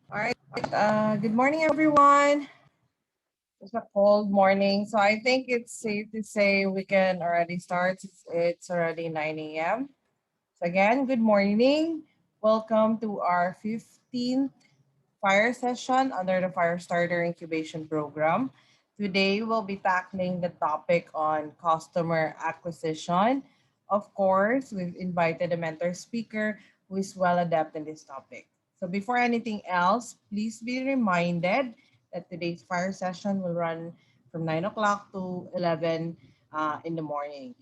All right. Good morning, everyone. It's a cold morning, so I think it's safe to say we can already start. It's already 9 a.m. So again, good morning. Welcome to our 15th fire session under the Firestarter Incubation Program. Today, we'll be tackling the topic on customer acquisition. Of course, we've invited a mentor speaker who is well adept in this topic. So before anything else, please be reminded that today's fire session will run from 9 o'clock to 11 in the morning.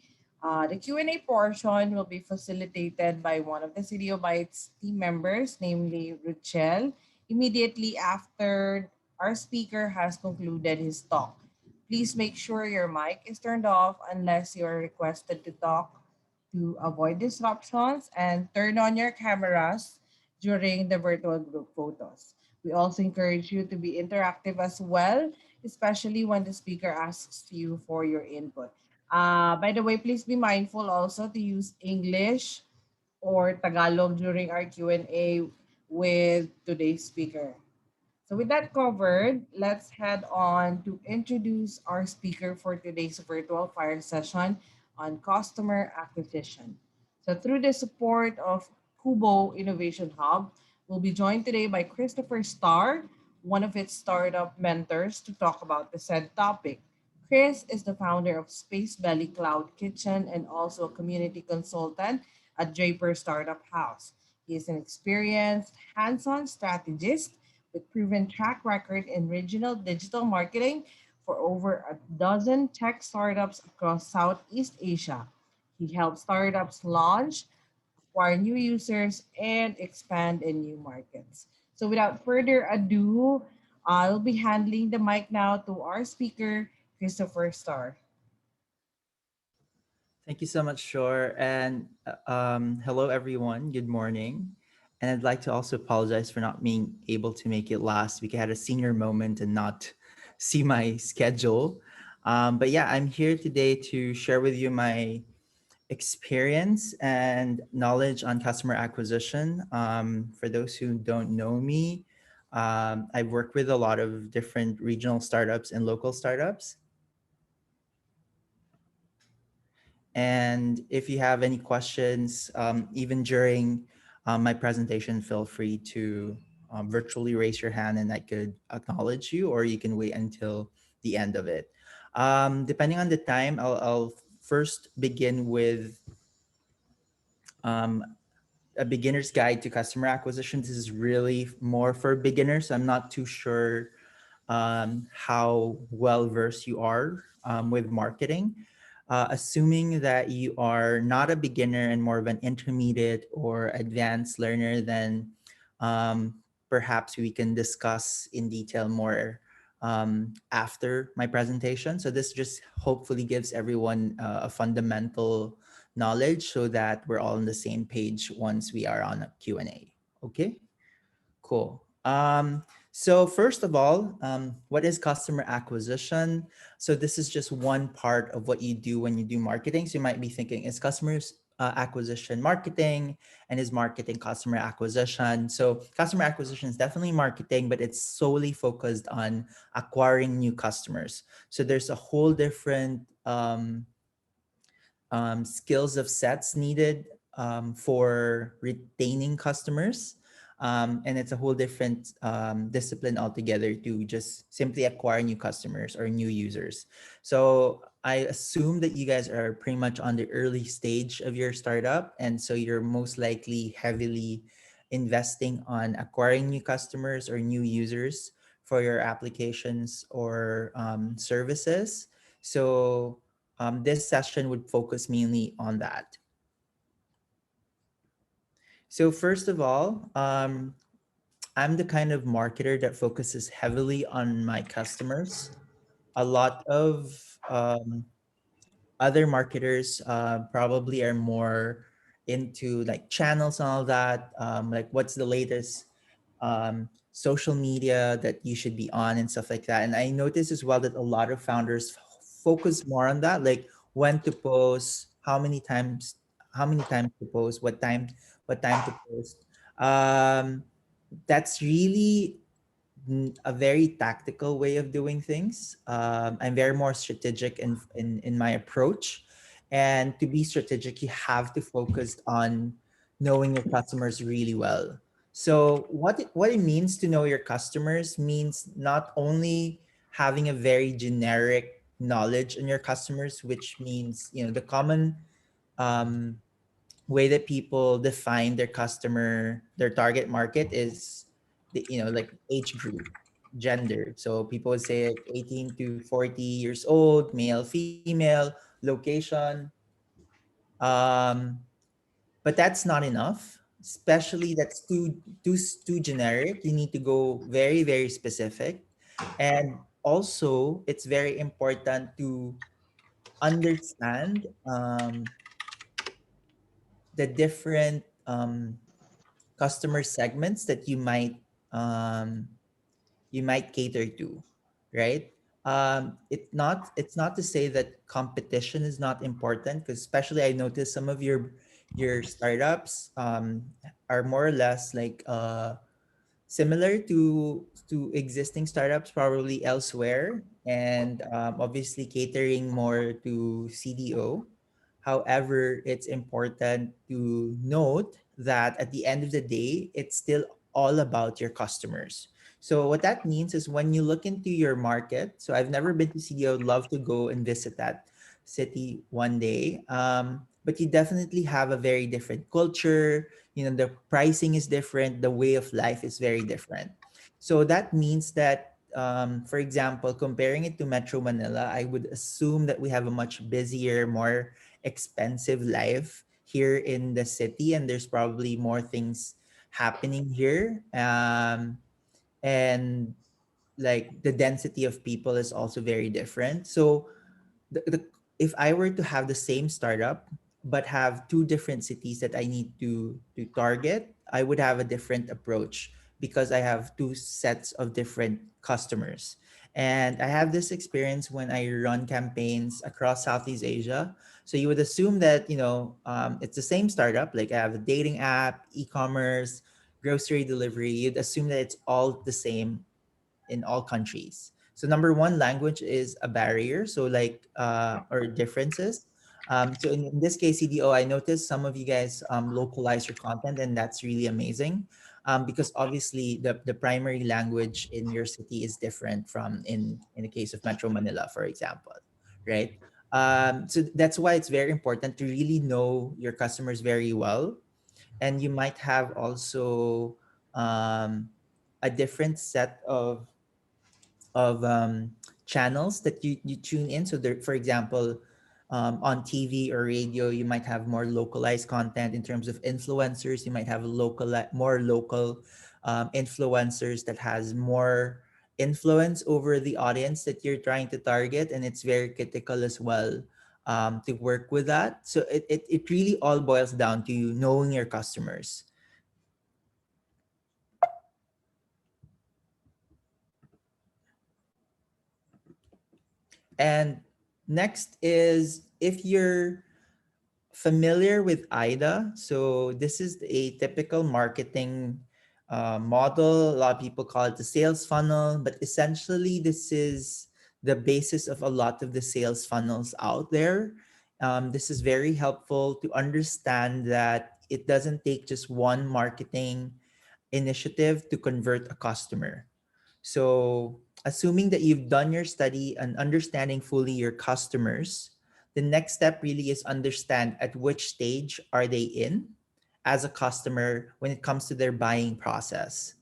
The Q&A portion will be facilitated by one of the Studio Bytes team members, namely Ruchel, immediately after our speaker has concluded his talk. Please make sure your mic is turned off unless you are requested to talk to avoid disruptions, and turn on your cameras during the virtual group photos. We also encourage you to be interactive as well, especially when the speaker asks you for your input. By the way, please be mindful also to use English or Tagalog during our Q&A with today's speaker. So with that covered, let's head on to introduce our speaker for today's virtual fire session on customer acquisition. So through the support of Kubo Innovation Hub, we'll be joined today by Christopher Starr, one of its startup mentors, to talk about the said topic. Chris is the founder of Space Belly Cloud Kitchen and also a community consultant at Draper Startup House. He is an experienced, hands-on strategist with proven track record in regional digital marketing for over a dozen tech startups across Southeast Asia. He helps startups launch, acquire new users, and expand in new markets. So without further ado, I'll be handling the mic now to our speaker, Christopher Starr. Thank you so much, Shore. And hello, everyone. Good morning. And I'd like to also apologize for not being able to make it last week. I had a senior moment and not see my schedule. But yeah, I'm here today to share with you my experience and knowledge on customer acquisition. For those who don't know me, I've worked with a lot of different regional startups and local startups. And if you have any questions, even during my presentation, feel free to virtually raise your hand and I could acknowledge you, or you can wait until the end of it. Depending on the time, I'll first begin with um, a beginner's guide to customer acquisition. This is really more for beginners. I'm not too sure how well versed you are with marketing. Assuming that you are not a beginner and more of an intermediate or advanced learner, then perhaps we can discuss in detail more after my presentation. So this just hopefully gives everyone a fundamental knowledge so that we're all on the same page once we are on a Q&A. Okay? Cool. So first of all, what is customer acquisition? So this is just one part of what you do when you do marketing. So you might be thinking, is customers acquisition marketing, and is marketing customer acquisition? So customer acquisition is definitely marketing, but it's solely focused on acquiring new customers. So there's a whole different skills of sets needed for retaining customers. And it's a whole different discipline altogether to just simply acquire new customers or new users. So I assume that you guys are pretty much on the early stage of your startup. And so you're most likely heavily investing on acquiring new customers or new users for your applications or services. So this session would focus mainly on that. So first of all, I'm the kind of marketer that focuses heavily on my customers. A lot of other marketers probably are more into like channels and all that, like what's the latest social media that you should be on and stuff like that. And I noticed as well that a lot of founders focus more on that, like when to post, how many times to post, what time to post. Um, That's really a very tactical way of doing things. I'm very more strategic in my approach. And to be strategic, you have to focus on knowing your customers really well. So what it means to know your customers means not only having a very generic knowledge on your customers, which means, the common um, way that people define their customer, their target market is like age group, gender. So people would say like 18 to 40 years old, male, female, location. um but that's not enough, especially that's too generic. You need to go very, very specific. And also it's very important to understand the different customer segments that um, you might cater to, right? It's not to say that competition is not important, because especially I noticed some of your startups are more or less like similar to existing startups probably elsewhere, and obviously catering more to CDO. However, it's important to note that at the end of the day, it's still all about your customers. So what that means is when you look into your market, so I've never been to CDO, love to go and visit that city one day. But you definitely have a very different culture. The pricing is different, the way of life is very different. So that means that, for example, comparing it to Metro Manila, I would assume that we have a much busier, more expensive life here in the city, and there's probably more things happening here. And like the density of people is also very different. So the if I were to have the same startup but have two different cities that I need to target, I would have a different approach because I have two sets of different customers. And I have this experience when I run campaigns across Southeast Asia. So you would assume that it's the same startup, like I have a dating app, e-commerce, grocery delivery. You'd assume that it's all the same in all countries. So number one, language is a barrier. So like or differences. So in this case, CDO, I noticed some of you guys localize your content, and that's really amazing. Because obviously the primary language in your city is different from in the case of Metro Manila, for example, right? So that's why it's very important to really know your customers very well, and you might have also a different set of channels that you tune in. So there, for example, on TV or radio, you might have more localized content in terms of influencers. You might have more local influencers that has more influence over the audience that you're trying to target, and it's very critical as well to work with that. So it really all boils down to you knowing your customers. And next is, if you're familiar with AIDA, so this is a typical marketing model. A lot of people call it the sales funnel, but essentially, this is the basis of a lot of the sales funnels out there. This is very helpful to understand that it doesn't take just one marketing initiative to convert a customer. So, assuming that you've done your study and understanding fully your customers, the next step really is understand at which stage are they in as a customer when it comes to their buying process.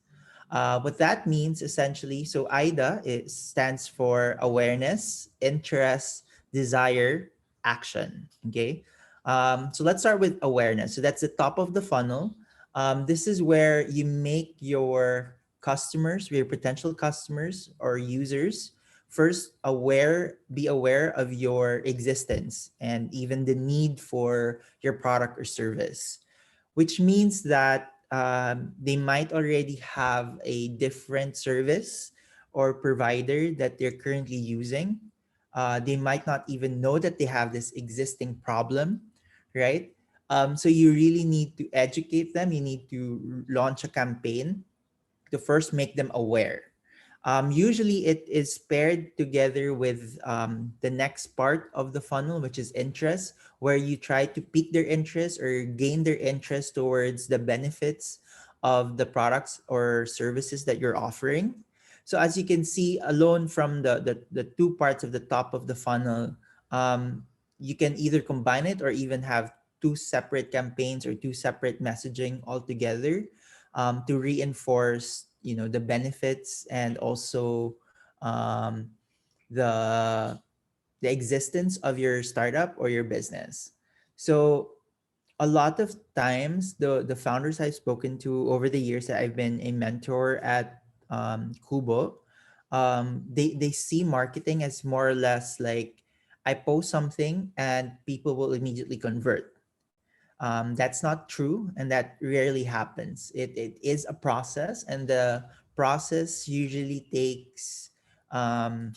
What that means essentially, so AIDA, it stands for awareness, interest, desire, action. Okay. So let's start with awareness. So that's the top of the funnel. This is where you make your customers, your potential customers or users, first be aware of your existence and even the need for your product or service, which means that they might already have a different service or provider that they're currently using. They might not even know that they have this existing problem, right? So you really need to educate them. You need to launch a campaign to first make them aware. Usually, it is paired together with the next part of the funnel, which is interest, where you try to pique their interest or gain their interest towards the benefits of the products or services that you're offering. So, as you can see, alone from the two parts of the top of the funnel, um, you can either combine it or even have two separate campaigns or two separate messaging altogether to reinforce, the benefits and also um, the the existence of your startup or your business. So a lot of times, the founders I've spoken to over the years that I've been a mentor at Kubo, they see marketing as more or less like, I post something and people will immediately convert. That's not true, and that rarely happens. It is a process, and the process usually takes um,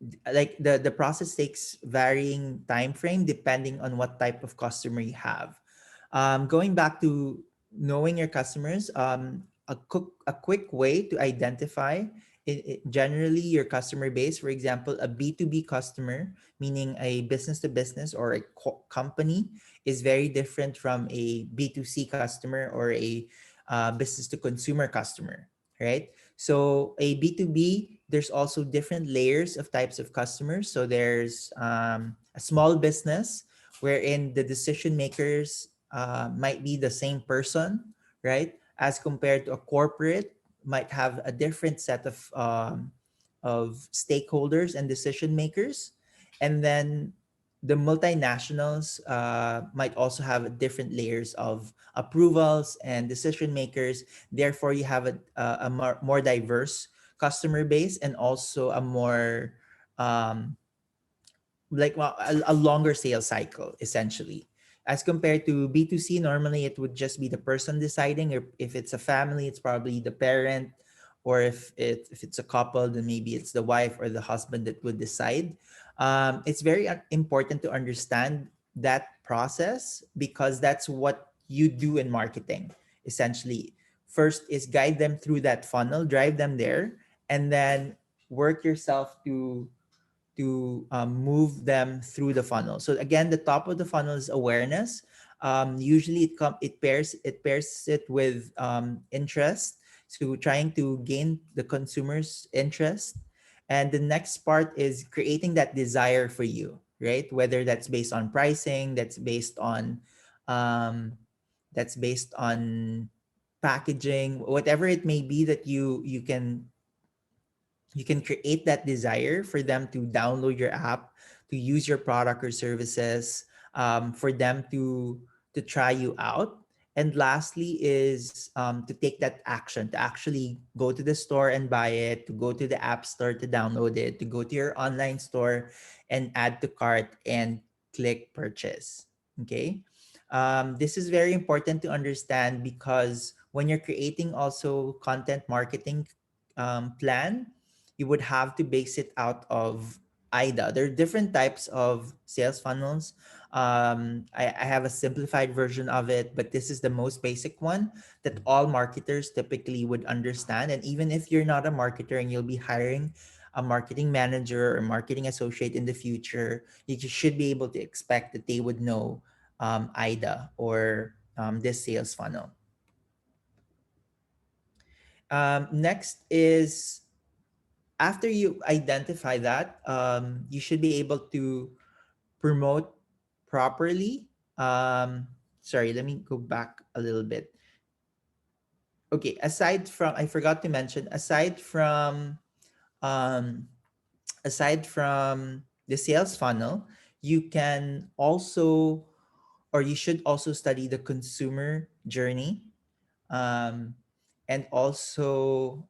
the process takes varying time frame depending on what type of customer you have. Going back to knowing your customers, a quick way to identify generally your customer base. For example, a B2B customer, meaning a business to business or a company, is very different from a B2C customer or a business to consumer customer, right? So a B2B, there's also different layers of types of customers. So there's a small business wherein the decision makers might be the same person, right? As compared to a corporate, might have a different set of stakeholders and decision makers, and then the multinationals might also have different layers of approvals and decision makers. Therefore, you have a more diverse customer base and also a more um, well, a longer sales cycle essentially, as compared to B2C. Normally it would just be the person deciding, or if it's a family it's probably the parent, or if it's a couple, then maybe it's the wife or the husband that would decide. It's very important to understand that process, because that's what you do in marketing essentially. First is guide them through that funnel, drive them there, and then work yourself to move them through the funnel. So again, the top of the funnel is awareness. Usually, it pairs it with interest, so trying to gain the consumer's interest, and the next part is creating that desire for you, right? Whether that's based on pricing, um, that's based on packaging, whatever it may be, that you can create that desire for them to download your app, to use your product or services, for them to try you out. And lastly is to take that action, to actually go to the store and buy it, to go to the app store to download it, to go to your online store and add to cart and click purchase. Okay. This is very important to understand, because when you're creating also content marketing plan, you would have to base it out of AIDA. There are different types of sales funnels. I have a simplified version of it, but this is the most basic one that all marketers typically would understand. And even if you're not a marketer and you'll be hiring a marketing manager or marketing associate in the future, you just should be able to expect that they would know AIDA, or this sales funnel. Next is, after you identify that, you should be able to promote properly. Sorry, let me go back a little bit. Okay, I forgot to mention, um, aside from the sales funnel, you can also, or you should also study the consumer journey, um, and also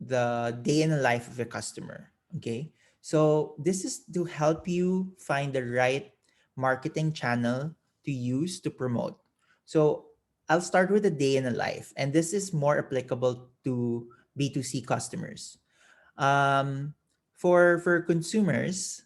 the day in the life of your customer. Okay. So this is to help you find the right marketing channel to use to promote. So I'll start with the day in the life, and this is more applicable to B2C customers. Um, for consumers,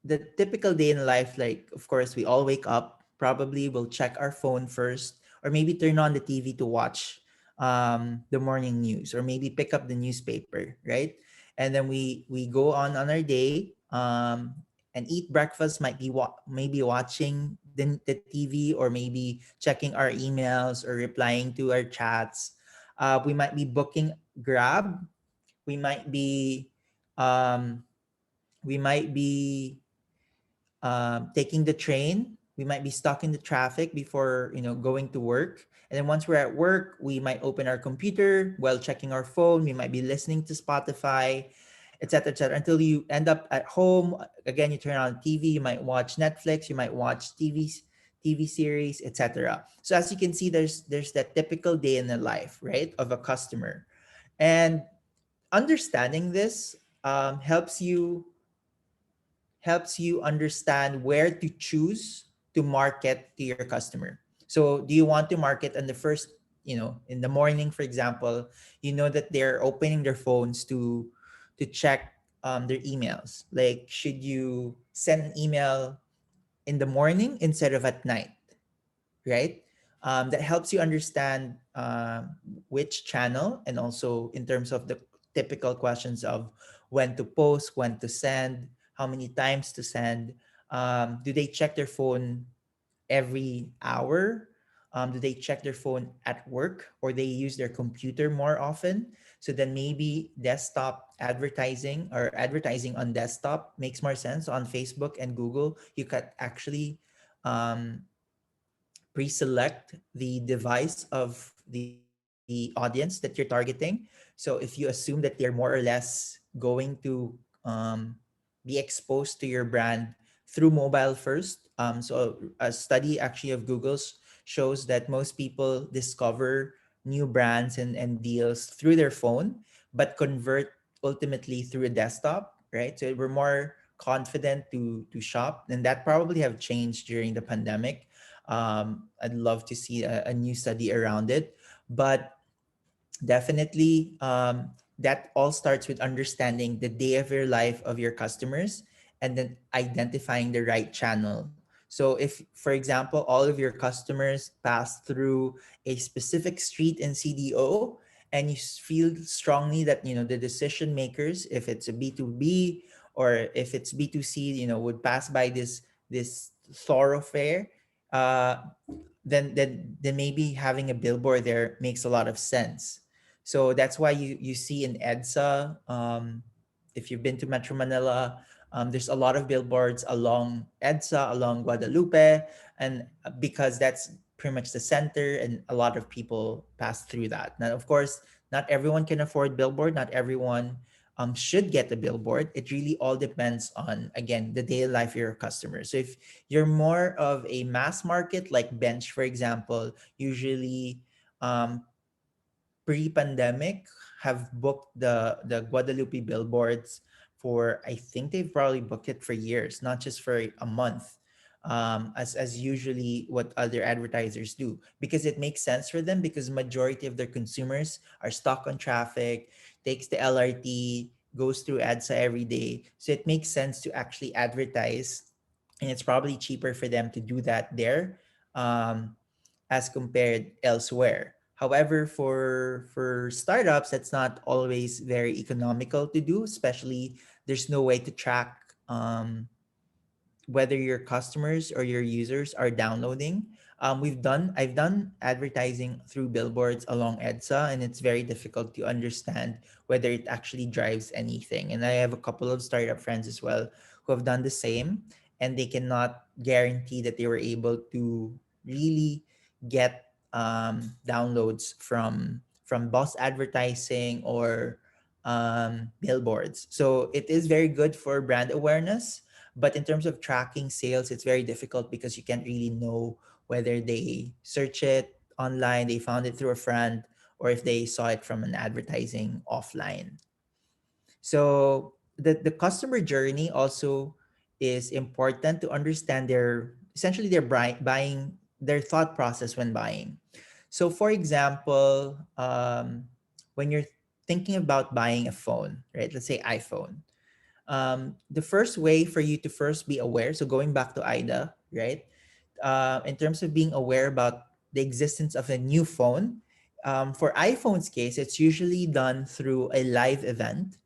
the typical day in life, like, of course, we all wake up, probably we'll check our phone first, or maybe turn on the TV to watch the morning news, or maybe pick up the newspaper, right? And then we go on our day, and eat breakfast. Might be maybe watching the TV, or maybe checking our emails or replying to our chats. We might be booking Grab. We might be um, we might be taking the train. We might be stuck in the traffic before going to work. And then once we're at work, we might open our computer while checking our phone. We might be listening to Spotify, etc., etc., until you end up at home. Again, you turn on TV. You might watch Netflix. You might watch TV series, etc. So as you can see, there's that typical day in the life, right, of a customer, and understanding this helps you understand where to choose to market to your customer. So do you want to market on the first, in the morning, for example, that they're opening their phones to check their emails. Like, should you send an email in the morning instead of at night, right? That helps you understand which channel, and also in terms of the typical questions of when to post, when to send, how many times to send. Do they check their phone every hour? Do they check their phone at work, or they use their computer more often? So then maybe desktop advertising, or advertising on desktop, makes more sense. On Facebook and Google, you could actually um, pre-select the device of the audience that you're targeting. So if you assume that they're more or less going to um, be exposed to your brand through mobile first. So a study actually of Google's shows that most people discover new brands and deals through their phone, but convert ultimately through a desktop, right? So we're more confident to shop, and that probably have changed during the pandemic. I'd love to see a new study around it, but definitely, that all starts with understanding the day of your life of your customers, and then identifying the right channel. So if, for example, all of your customers pass through a specific street in CDO, and you feel strongly that the decision makers, if it's a B2B or if it's B2C, would pass by this thoroughfare, uh, then maybe having a billboard there makes a lot of sense. So that's why you see in EDSA, if you've been to Metro Manila, there's a lot of billboards along EDSA, along Guadalupe, and because that's pretty much the center, and a lot of people pass through that. Now, of course, not everyone can afford billboard. Not everyone should get a billboard. It really all depends on, again, the daily life of your customer. So if you're more of a mass market, like Bench, for example, usually um, pre-pandemic have booked the Guadalupe billboards for, I think they've probably booked it for years, not just for a month. As usually what other advertisers do, because it makes sense for them, because majority of their consumers are stuck on traffic, takes the LRT, goes through ADSA every day. So it makes sense to actually advertise, and it's probably cheaper for them to do that there, um, as compared elsewhere. However, for startups, that's not always very economical to do. Especially, there's no way to track whether your customers or your users are downloading. I've done advertising through billboards along EDSA, and it's very difficult to understand whether it actually drives anything. And I have a couple of startup friends as well who have done the same, and they cannot guarantee that they were able to really get downloads from bus advertising or billboards. So it is very good for brand awareness, but in terms of tracking sales, it's very difficult, because you can't really know whether they search it online, they found it through a friend, or if they saw it from an advertising offline. So the customer journey also is important to understand their, essentially their buying, their thought process when buying. So for example, when you're thinking about buying a phone, right? Let's say iPhone. The first way for you to first be aware, so going back to Ida, right? In terms of being aware about the existence of a new phone, For iPhone's case, it's usually done through a live event,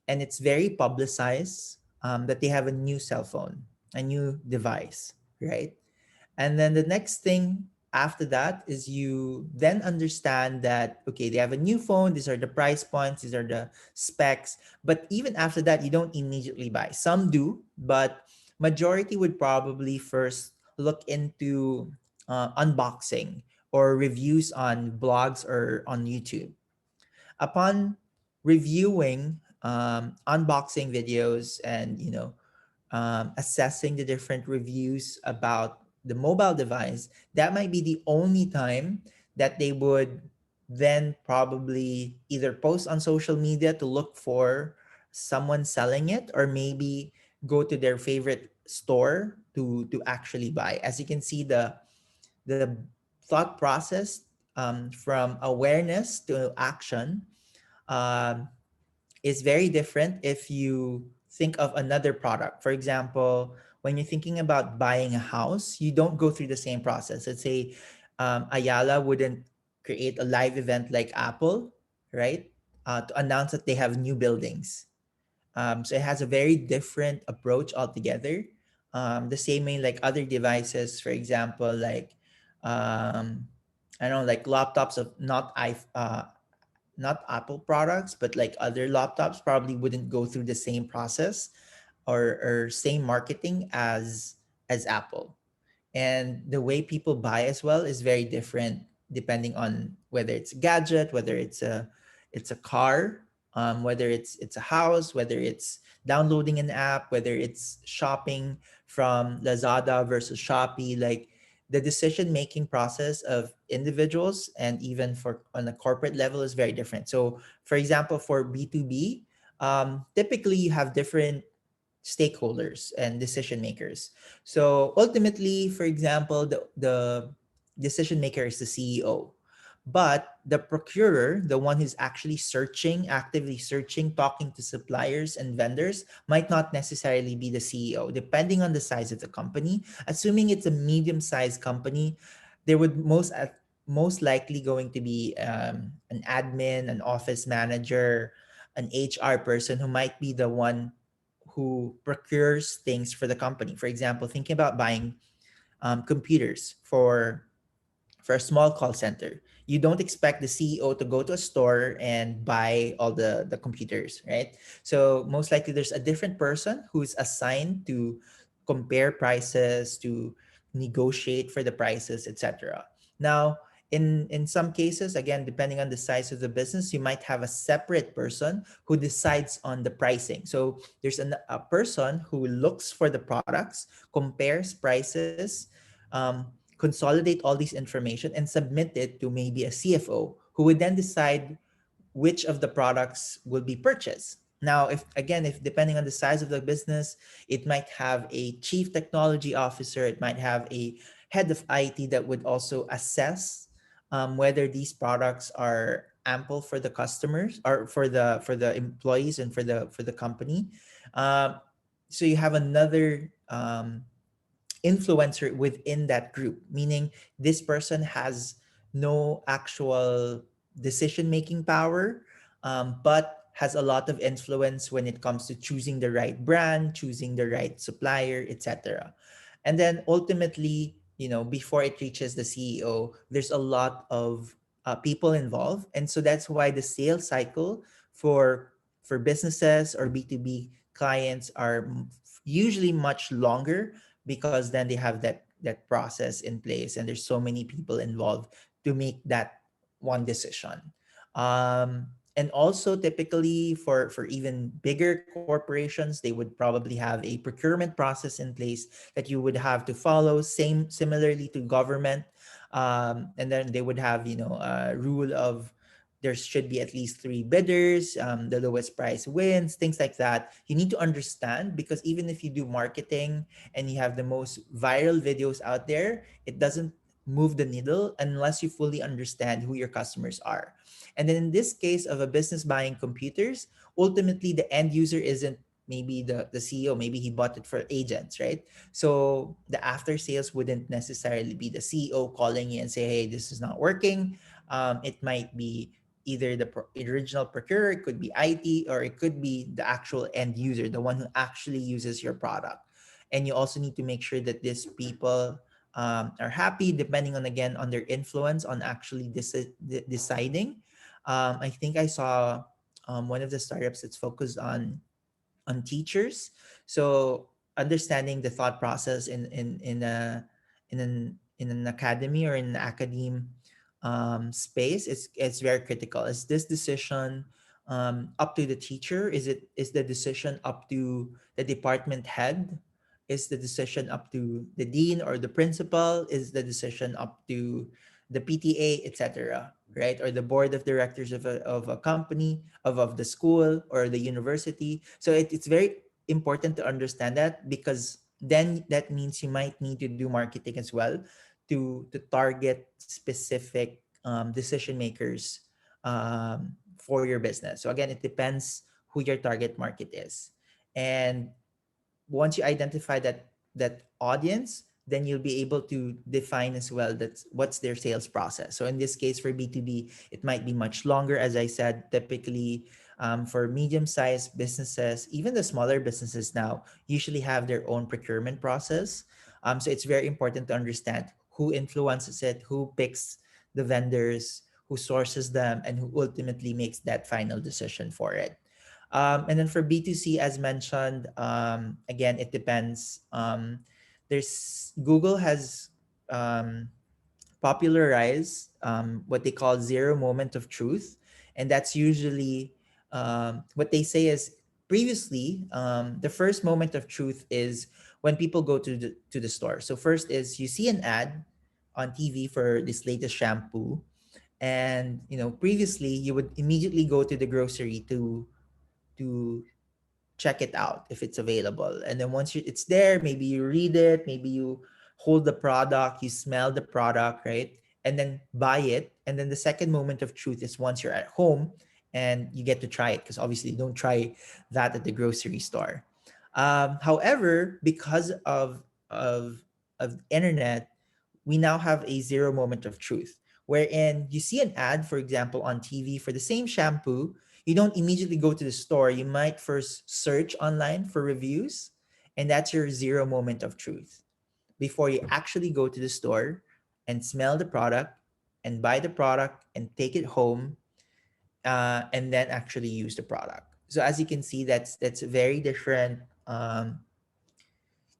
and it's very publicized that they have a new cell phone, a new device, right? And then the next thing after that is you then understand that, okay, they have a new phone, these are the price points, these are the specs. But even after that, you don't immediately buy. Some do, but majority would probably first look into unboxing or reviews on blogs or on YouTube. Upon reviewing unboxing videos and assessing the different reviews about the mobile device, that might be the only time that they would then probably either post on social media to look for someone selling it, or maybe go to their favorite store to actually buy. As you can see, the thought process from awareness to action um, is very different if you think of another product. For example, when you're thinking about buying a house, you don't go through the same process. Let's say Ayala wouldn't create a live event like Apple, right? To announce that they have new buildings. So it has a very different approach altogether. The same way like other devices, for example, like um, I don't know, like laptops of not Apple products, but like other laptops probably wouldn't go through the same process or same marketing as Apple. And the way people buy as well is very different depending on whether it's a gadget, whether it's a car, whether it's a house, whether it's downloading an app, whether it's shopping from Lazada versus Shopee. Like the decision making process of individuals and even for on a corporate level is very different. So for example, for B2B, typically you have different stakeholders and decision makers. So ultimately, for example, the decision maker is the CEO. But the procurer, the one who's actually searching, actively searching, talking to suppliers and vendors, might not necessarily be the CEO, depending on the size of the company. Assuming it's a medium-sized company, there would most likely going to be an admin, an office manager, an HR person who might be the one who procures things for the company. For example, thinking about buying computers for a small call center. You don't expect the CEO to go to a store and buy all the computers, right? So most likely there's a different person who's assigned to compare prices, to negotiate for the prices, etc. Now, in some cases, again, depending on the size of the business, you might have a separate person who decides on the pricing. So there's a person who looks for the products, compares prices, um, consolidate all these information and submit it to maybe a CFO who would then decide which of the products will be purchased. Now, if depending on the size of the business, it might have a chief technology officer, it might have a head of IT that would also assess whether these products are ample for the customers or for the employees and for the company. Um, so you have another influencer within that group, meaning this person has no actual decision making power, but has a lot of influence when it comes to choosing the right brand, choosing the right supplier, etc. And then ultimately, before it reaches the CEO, there's a lot of people involved, and so that's why the sales cycle for businesses or B2B clients are usually much longer, because then they have that process in place and there's so many people involved to make that one decision. And also typically for even bigger corporations, they would probably have a procurement process in place that you would have to follow, same similarly to government. And then they would have a rule of there should be at least three bidders, the lowest price wins, things like that. You need to understand, because even if you do marketing and you have the most viral videos out there, it doesn't move the needle unless you fully understand who your customers are. And then in this case of a business buying computers, ultimately the end user isn't maybe the CEO, maybe he bought it for agents, right? So the after sales wouldn't necessarily be the CEO calling you and say, hey, this is not working. It might be either the original procurer, it could be IT, or it could be the actual end user, the one who actually uses your product. And you also need to make sure that these people are happy, depending on, again, on their influence on actually deciding. I think I saw one of the startups that's focused on teachers. So understanding the thought process in an academy or in an academe space, it's very critical. Is this decision up to the teacher? Is the decision up to the department head? Is the decision up to the dean or the principal? Is the decision up to the PTA, etc., right? Or the board of directors of a company, of the school or the university. So it's very important to understand that, because then that means you might need to do marketing as well to target specific decision makers for your business. So again, it depends who your target market is. And once you identify that audience, then you'll be able to define as well that's what's their sales process. So in this case, for B2B, it might be much longer. As I said, typically for medium-sized businesses, even the smaller businesses now usually have their own procurement process. So it's very important to understand who influences it, who picks the vendors, who sources them, and who ultimately makes that final decision for it. And then for B2C, as mentioned, again, it depends. There's Google has popularized what they call zero moment of truth. And that's usually what they say is previously, the first moment of truth is when people go to the store. So first is you see an ad on TV for this latest shampoo. And previously you would immediately go to the grocery to check it out if it's available. And then once it's there, maybe you read it, maybe you hold the product, you smell the product, right? And then buy it. And then the second moment of truth is once you're at home and you get to try it, because obviously you don't try that at the grocery store. However, because of internet, we now have a zero moment of truth, wherein you see an ad, for example, on TV for the same shampoo. You don't immediately go to the store. You might first search online for reviews, and that's your zero moment of truth before you actually go to the store and smell the product and buy the product and take it home, and then actually use the product. So as you can see, that's a very different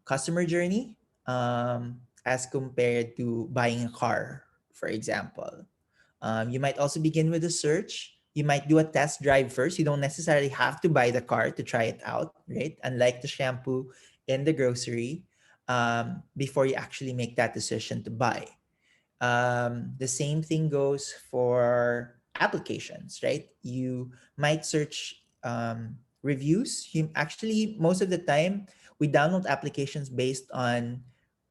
customer journey as compared to buying a car, for example. You might also begin with a search. You might do a test drive first. You don't necessarily have to buy the car to try it out, right? Unlike the shampoo in the grocery, before you actually make that decision to buy. The same thing goes for applications, right? You might search reviews. Actually, most of the time, we download applications based on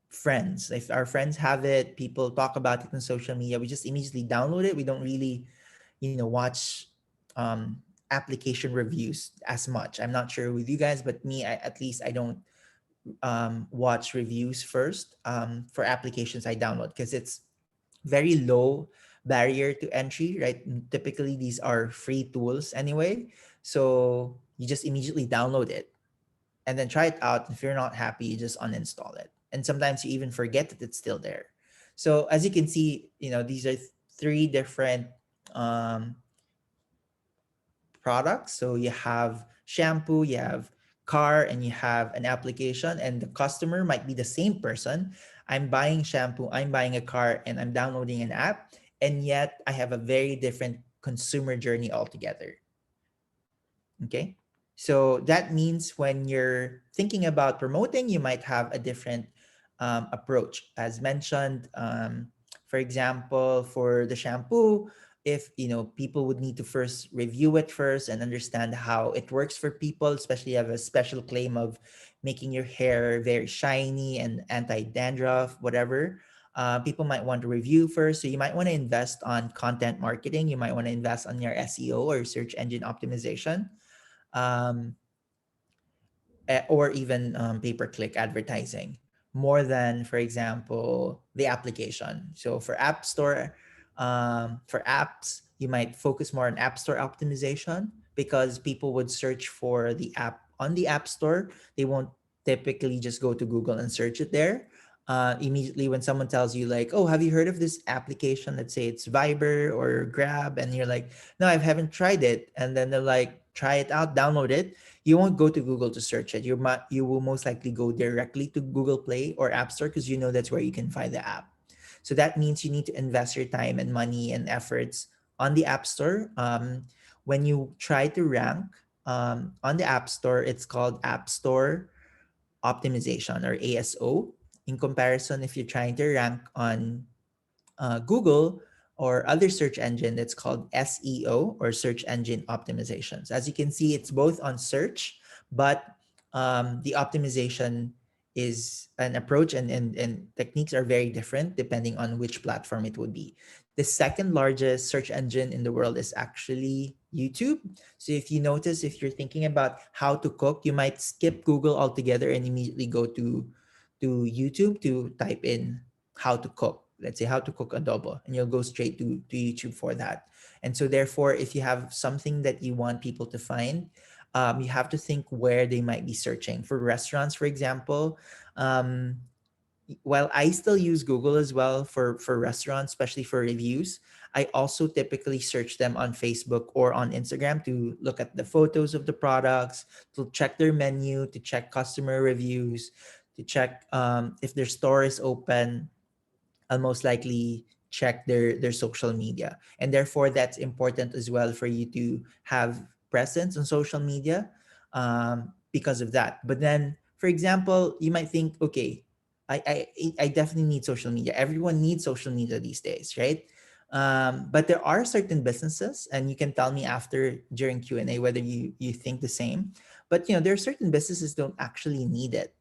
friends. If our friends have it, people talk about it on social media, we just immediately download it. We don't really, watch application reviews as much. I'm not sure with you guys, but me, at least I don't watch reviews first for applications I download, because it's very low barrier to entry, right? Typically, these are free tools anyway. So you just immediately download it and then try it out. If you're not happy, you just uninstall it. And sometimes you even forget that it's still there. So as you can see, these are three different um, products. So you have shampoo, you have car, and you have an application, and the customer might be the same person. I'm buying shampoo, I'm buying a car, and I'm downloading an app, and yet I have a very different consumer journey altogether. Okay. So that means when you're thinking about promoting, you might have a different approach. As mentioned, for example, for the shampoo, if people would need to first review it first and understand how it works for people, especially have a special claim of making your hair very shiny and anti-dandruff, whatever. People might want to review first. So you might want to invest on content marketing. You might want to invest on your SEO or search engine optimization. um, or even pay-per-click advertising more than, for example, the application. So for App Store, for apps, you might focus more on App Store optimization because people would search for the app on the App Store. They won't typically just go to Google and search it there. Immediately when someone tells you like, oh, have you heard of this application? Let's say it's Viber or Grab, and you're like, no, I haven't tried it. And then they're like, try it out, download it. You won't go to Google to search it. You will most likely go directly to Google Play or App Store because you know that's where you can find the app. So that means you need to invest your time and money and efforts on the App Store. When you try to rank on the App Store, it's called App Store Optimization or ASO. In comparison, if you're trying to rank on Google or other search engine, that's called SEO or search engine optimizations. As you can see, it's both on search, but the optimization is an approach, and techniques are very different depending on which platform it would be. The second largest search engine in the world is actually YouTube. So if you notice, if you're thinking about how to cook, you might skip Google altogether and immediately go to YouTube to type in how to cook. Let's say how to cook adobo, and you'll go straight to YouTube for that. And so therefore, if you have something that you want people to find, you have to think where they might be searching. For restaurants, for example, um, while I still use Google as well for restaurants, especially for reviews, I also typically search them on Facebook or on Instagram to look at the photos of the products, to check their menu, to check customer reviews, to check if their store is open. I'll most likely check their social media. And therefore that's important as well for you to have presence on social media because of that. But then, for example, you might think, okay, I definitely need social media. Everyone needs social media these days, right? But there are certain businesses, and you can tell me after during Q&A whether you think the same. But there are certain businesses don't actually need it.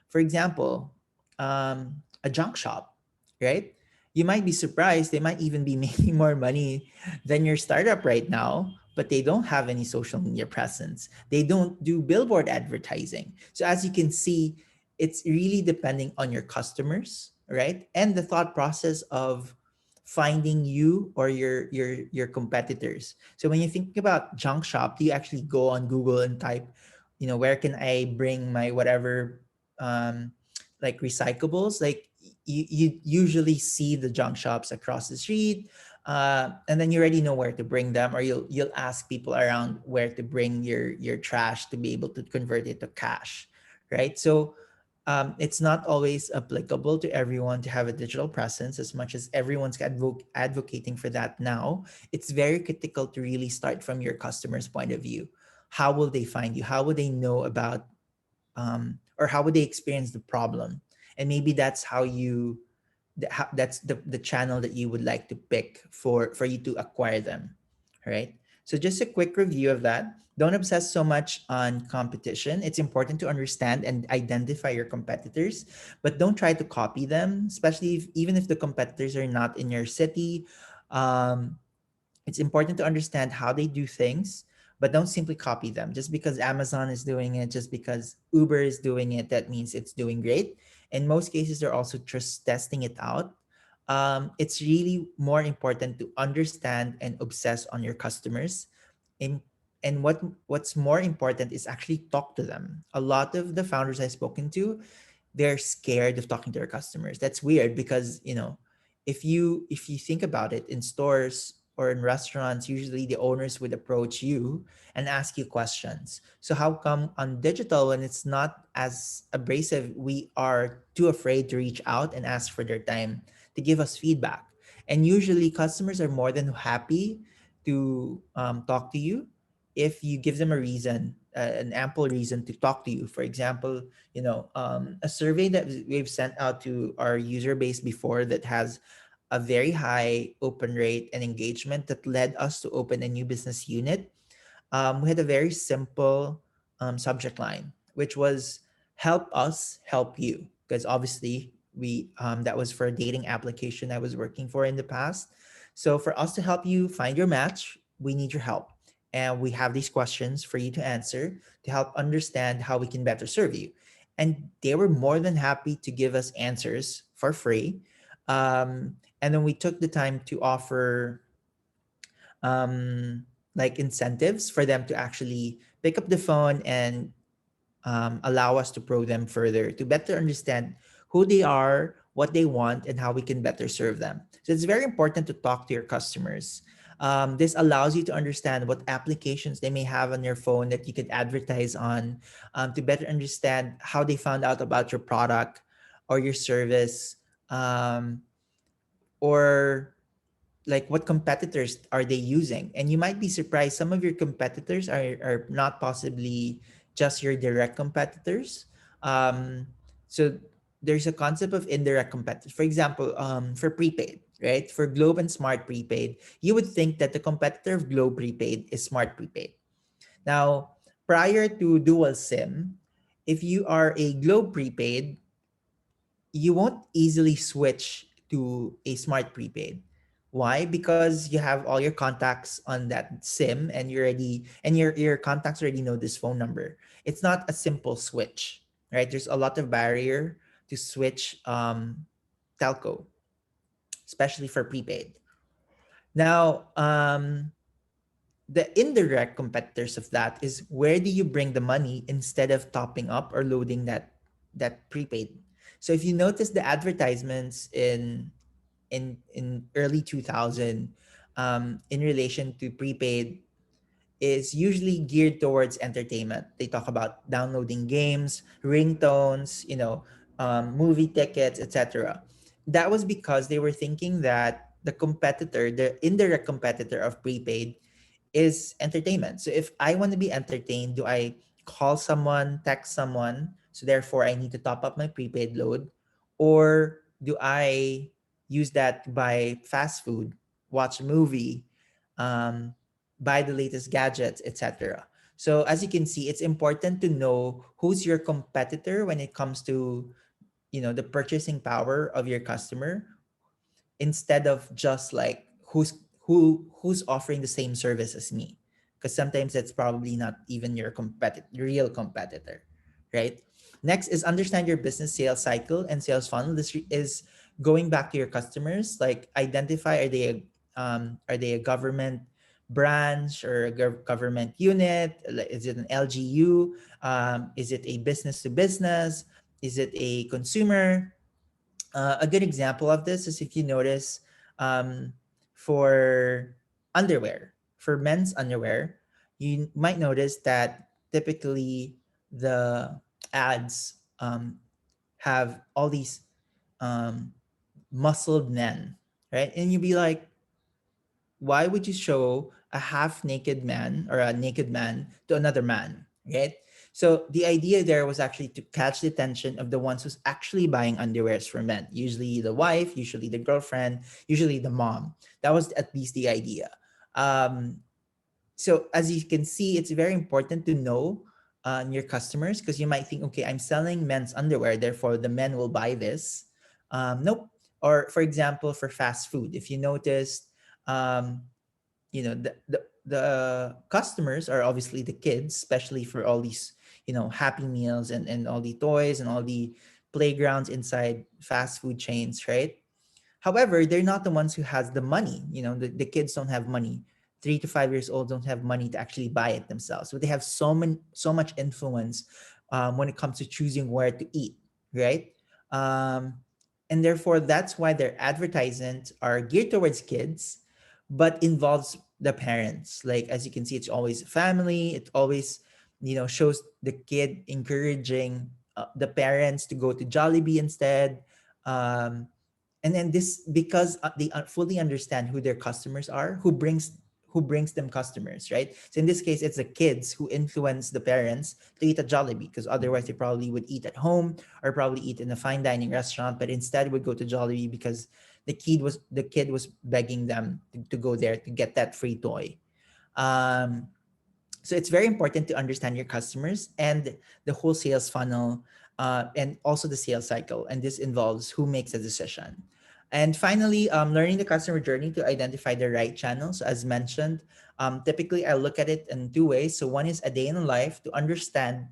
For example, a junk shop, right? You might be surprised, they might even be making more money than your startup right now, but they don't have any social media presence. They don't do billboard advertising. So as you can see, it's really depending on your customers, right? And the thought process of finding you or your competitors. So when you think about junk shop, do you actually go on Google and type, where can I bring my whatever like recyclables? Like you usually see the junk shops across the street, and then you already know where to bring them, or you'll ask people around where to bring your trash to be able to convert it to cash, right? So it's not always applicable to everyone to have a digital presence as much as everyone's advocating for that now. It's very critical to really start from your customer's point of view. How will they find you? How will they know about or how would they experience the problem? And maybe that's how that's the channel that you would like to pick for you to acquire them, right? So just a quick review of that. Don't obsess so much on competition. It's important to understand and identify your competitors, but don't try to copy them, especially even if the competitors are not in your city. um, it's important to understand how they do things, but don't simply copy them. Just because Amazon is doing it, just because Uber is doing it, that means it's doing great. In most cases, they're also just testing it out. It's really more important to understand and obsess on your customers. In, and what's more important is actually talk to them. A lot of the founders I've spoken to, they're scared of talking to their customers. That's weird because, if you think about it, in stores or in restaurants, usually the owners would approach you and ask you questions. So how come on digital, when it's not as abrasive, we are too afraid to reach out and ask for their time to give us feedback? And usually customers are more than happy to talk to you if you give them a reason, an ample reason to talk to you. For example, a survey that we've sent out to our user base before that has a very high open rate and engagement that led us to open a new business unit. We had a very simple subject line, which was "Help us help you," because obviously we that was for a dating application I was working for in the past. So for us to help you find your match, we need your help. and we have these questions for you to answer to help understand how we can better serve you. And they were more than happy to give us answers for free. And then we took the time to offer like incentives for them to actually pick up the phone and allow us to probe them further to better understand who they are, what they want, and how we can better serve them. So it's very important to talk to your customers. This allows you to understand what applications they may have on your phone that you could advertise on, to better understand how they found out about your product or your service, um, or like what competitors are they using. And you might be surprised, some of your competitors are not possibly just your direct competitors. So there's a concept of indirect competitors. For example, for prepaid, right? For Globe and Smart Prepaid, you would think that the competitor of Globe Prepaid is Smart Prepaid. Now, prior to dual SIM, if you are a Globe Prepaid, you won't easily switch to a smart prepaid. Why? Because you have all your contacts on that SIM, and you already and your contacts already know this phone number. It's not a simple switch, right? There's a lot of barrier to switch telco, especially for prepaid. Now, the indirect competitors of that is, where do you bring the money instead of topping up or loading that prepaid? So if you notice the advertisements in early 2000, in relation to prepaid, is usually geared towards entertainment. They talk about downloading games, ringtones, movie tickets, etc. That was because they were thinking that the indirect competitor of prepaid is entertainment. So if I want to be entertained, do I call someone, text someone, so therefore I need to top up my prepaid load? Or do I use that to buy fast food, watch a movie, um, buy the latest gadgets, etc.? So as you can see, it's important to know who's your competitor when it comes to the purchasing power of your customer, instead of just like who's offering the same service as me, because sometimes that's probably not even your real competitor, right? Next is understand your business sales cycle and sales funnel. This is going back to your customers, like identify, are they a government branch or a government unit? Is it an LGU? Is it a business to business? Is it a consumer? A good example of this is, if you notice, um, for underwear, for men's underwear, you might notice that typically the ads have all these um, muscled men, right? And you'd be like, why would you show a half naked man or a naked man to another man, right? So the idea there was actually to catch the attention of the ones who's actually buying underwears for men, usually the wife, usually the girlfriend, usually the mom. That was at least the idea. um, so as you can see, it's very important to know your customers, because you might think, okay, I'm selling men's underwear, therefore the men will buy this. Nope. Or for example, for fast food, if you noticed, um, the customers are obviously the kids, especially for all these happy meals and all the toys and all the playgrounds inside fast food chains, right? However, they're not the ones who has the money. The kids don't have money. 3 to 5 years old don't have money to actually buy it themselves. But they have so much influence when it comes to choosing where to eat, right? Um, and therefore, that's why their advertisements are geared towards kids, but involves the parents. Like as you can see, it's always family. It always shows the kid encouraging the parents to go to Jollibee instead. And then this, because they fully understand who their customers are, who brings them customers, right? So in this case, it's the kids who influence the parents to eat at Jollibee, because otherwise they probably would eat at home or probably eat in a fine dining restaurant, but instead would go to Jollibee because the kid was begging them to go there to get that free toy. um, so it's very important to understand your customers and the whole sales funnel, and also the sales cycle, and this involves who makes a decision. And finally, learning the customer journey to identify the right channels. As mentioned, typically I look at it in two ways. So one is a day in the life to understand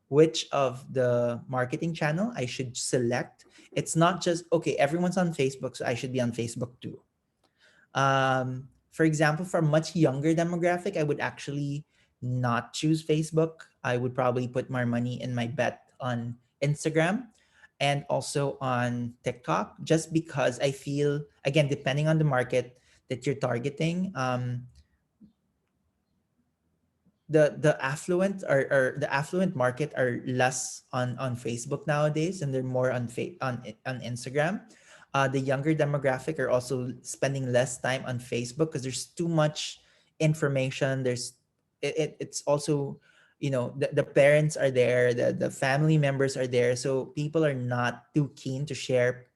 which of the marketing channel I should select. It's not just, okay, everyone's on Facebook, so I should be on Facebook too. For example, for a much younger demographic, I would actually not choose Facebook. I would probably put more money in my bet on Instagram and also on TikTok, just because I feel, again, depending on the market that you're targeting, the affluent or the affluent market are less on Facebook nowadays, and they're more on Instagram. The younger demographic are also spending less time on Facebook because there's too much information. It's also, the parents are there, the family members are there, so people are not too keen to share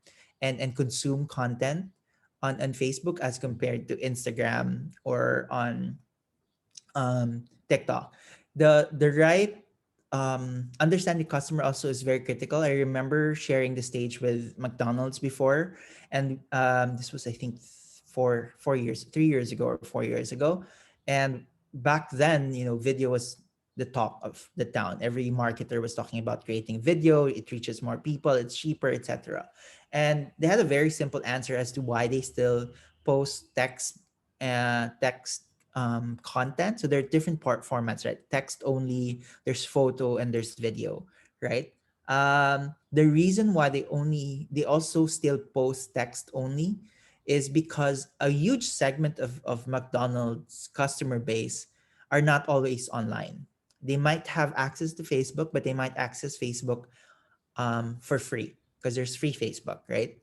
and consume content on Facebook as compared to Instagram or on TikTok. The right understanding customer also is very critical. I remember sharing the stage with McDonald's before, and this was, I think, 4 years, 3 years ago or 4 years ago, and back then, video was the talk of the town. Every marketer was talking about creating video. It reaches more people. It's cheaper, etc. And they had a very simple answer as to why they still post text content. So there are different formats, right? Text only, there's photo, and there's video, right? The reason why they also still post text only is because a huge segment of McDonald's customer base are not always online. They might have access to Facebook, but they might access Facebook for free because there's free Facebook, right?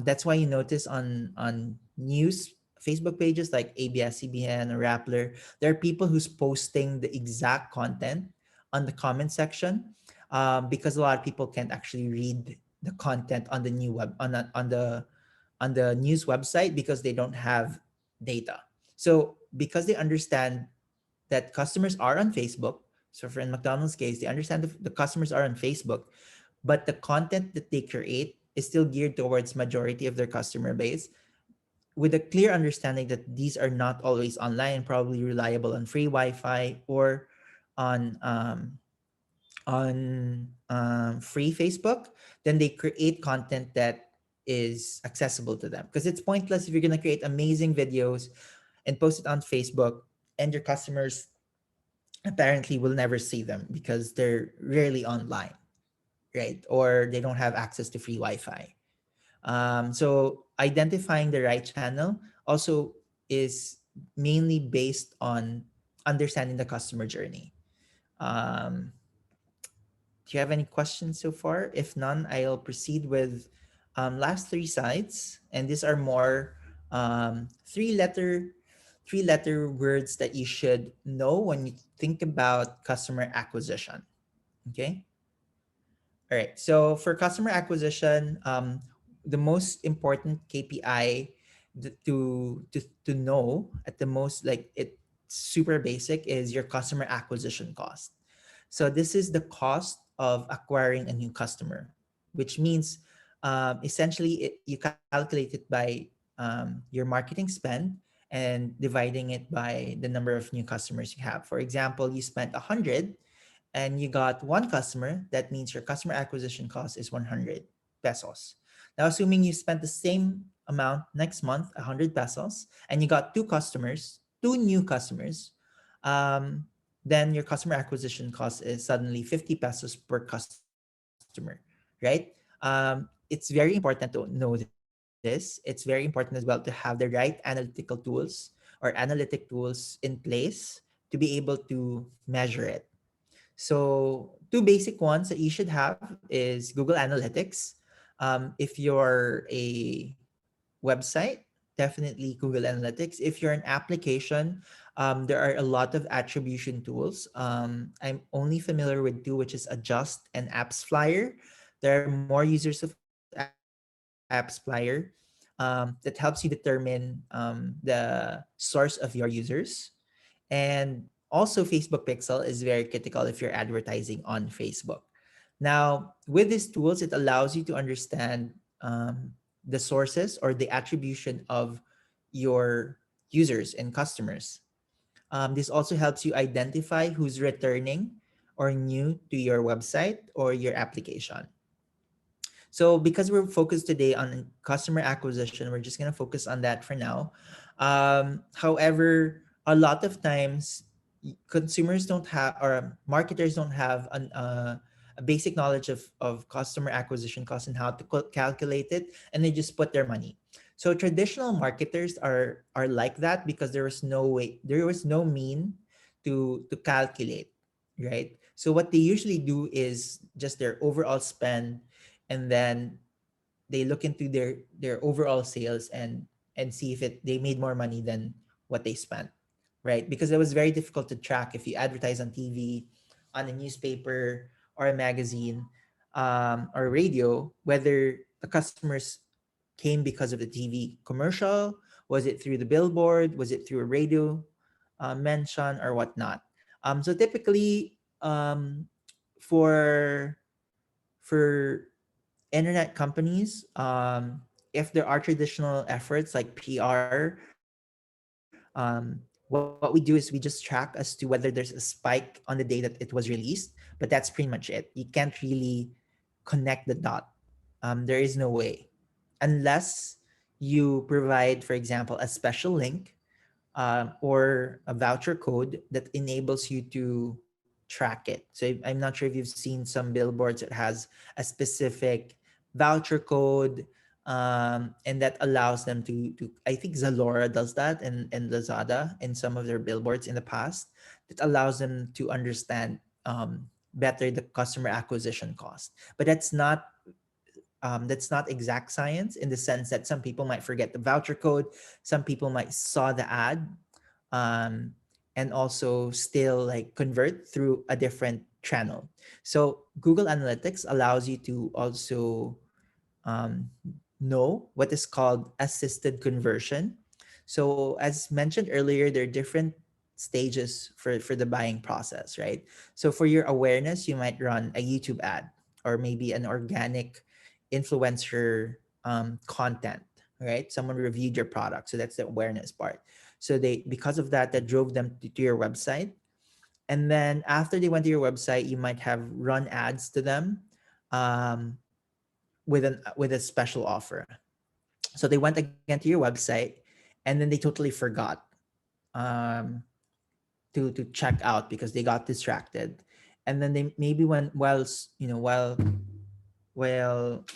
That's why you notice on news Facebook pages like ABS-CBN or Rappler, there are people who's posting the exact content on the comment section, because a lot of people can't actually read the content on the new web on the news website because they don't have data. So because they understand that customers are on Facebook, so for in McDonald's case, they understand the customers are on Facebook, but the content that they create is still geared towards majority of their customer base, with a clear understanding that these are not always online, probably reliable on free Wi-Fi or on free Facebook. Then they create content that is accessible to them, because it's pointless if you're going to create amazing videos and post it on Facebook and your customers apparently will never see them because they're rarely online, right? Or they don't have access to free Wi-Fi. So identifying the right channel also is mainly based on understanding the customer journey. Um, do you have any questions so far? If none, I'll proceed with last three sides, and these are more three letter words that you should know when you think about customer acquisition. Okay. All right. So for customer acquisition, the most important KPI to know at the most, like, it's super basic, is your customer acquisition cost. So this is the cost of acquiring a new customer, which means essentially you calculate it by your marketing spend and dividing it by the number of new customers you have. For example, you spent 100 and you got one customer, that means your customer acquisition cost is 100 pesos. Now, assuming you spent the same amount next month, 100 pesos, and you got two new customers, then your customer acquisition cost is suddenly 50 pesos per customer, right? It's very important to know this. It's very important as well to have the right analytical tools or analytic tools in place to be able to measure it. So two basic ones that you should have is Google Analytics. If you're a website, definitely Google Analytics. If you're an application, there are a lot of attribution tools. I'm only familiar with two, which is Adjust and Apps Flyer. There are more users of Apps Flyer that helps you determine the source of your users. And also, Facebook Pixel is very critical if you're advertising on Facebook. Now, with these tools, it allows you to understand the sources or the attribution of your users and customers. This also helps you identify who's returning or new to your website or your application. So because we're focused today on customer acquisition, we're just gonna focus on that for now. However, a lot of times consumers don't have or marketers don't have a basic knowledge of customer acquisition cost and how to calculate it, and they just put their money. So traditional marketers are like that because there was no mean to calculate, right? So what they usually do is just their overall spend, and then they look into their overall sales and see if they made more money than what they spent, right? Because it was very difficult to track if you advertise on TV, on a newspaper or a magazine, or radio, whether the customers came because of the TV commercial, was it through the billboard, was it through a radio mention or whatnot. So typically, for for internet companies, if there are traditional efforts like PR, what we do is we just track as to whether there's a spike on the day that it was released, but that's pretty much it. You can't really connect the dot. There is no way, unless you provide, for example, a special link, or a voucher code that enables you to track it. So I'm not sure if you've seen some billboards that has a specific voucher code, and that allows them to I think Zalora does that, and Lazada in some of their billboards in the past, that allows them to understand better the customer acquisition cost. But that's not exact science, in the sense that some people might forget the voucher code, some people might saw the ad, um, and also still like convert through a different channel. So Google Analytics allows you to also um, know what is called assisted conversion. So as mentioned earlier, there are different stages for the buying process, right? So for your awareness, you might run a YouTube ad, or maybe an organic influencer content, right? Someone reviewed your product. So that's the awareness part. So they, because of that, that drove them to your website. And then after they went to your website, you might have run ads to them, um, with a special offer. So they went again to your website, and then they totally forgot um, to check out because they got distracted, and then they maybe when while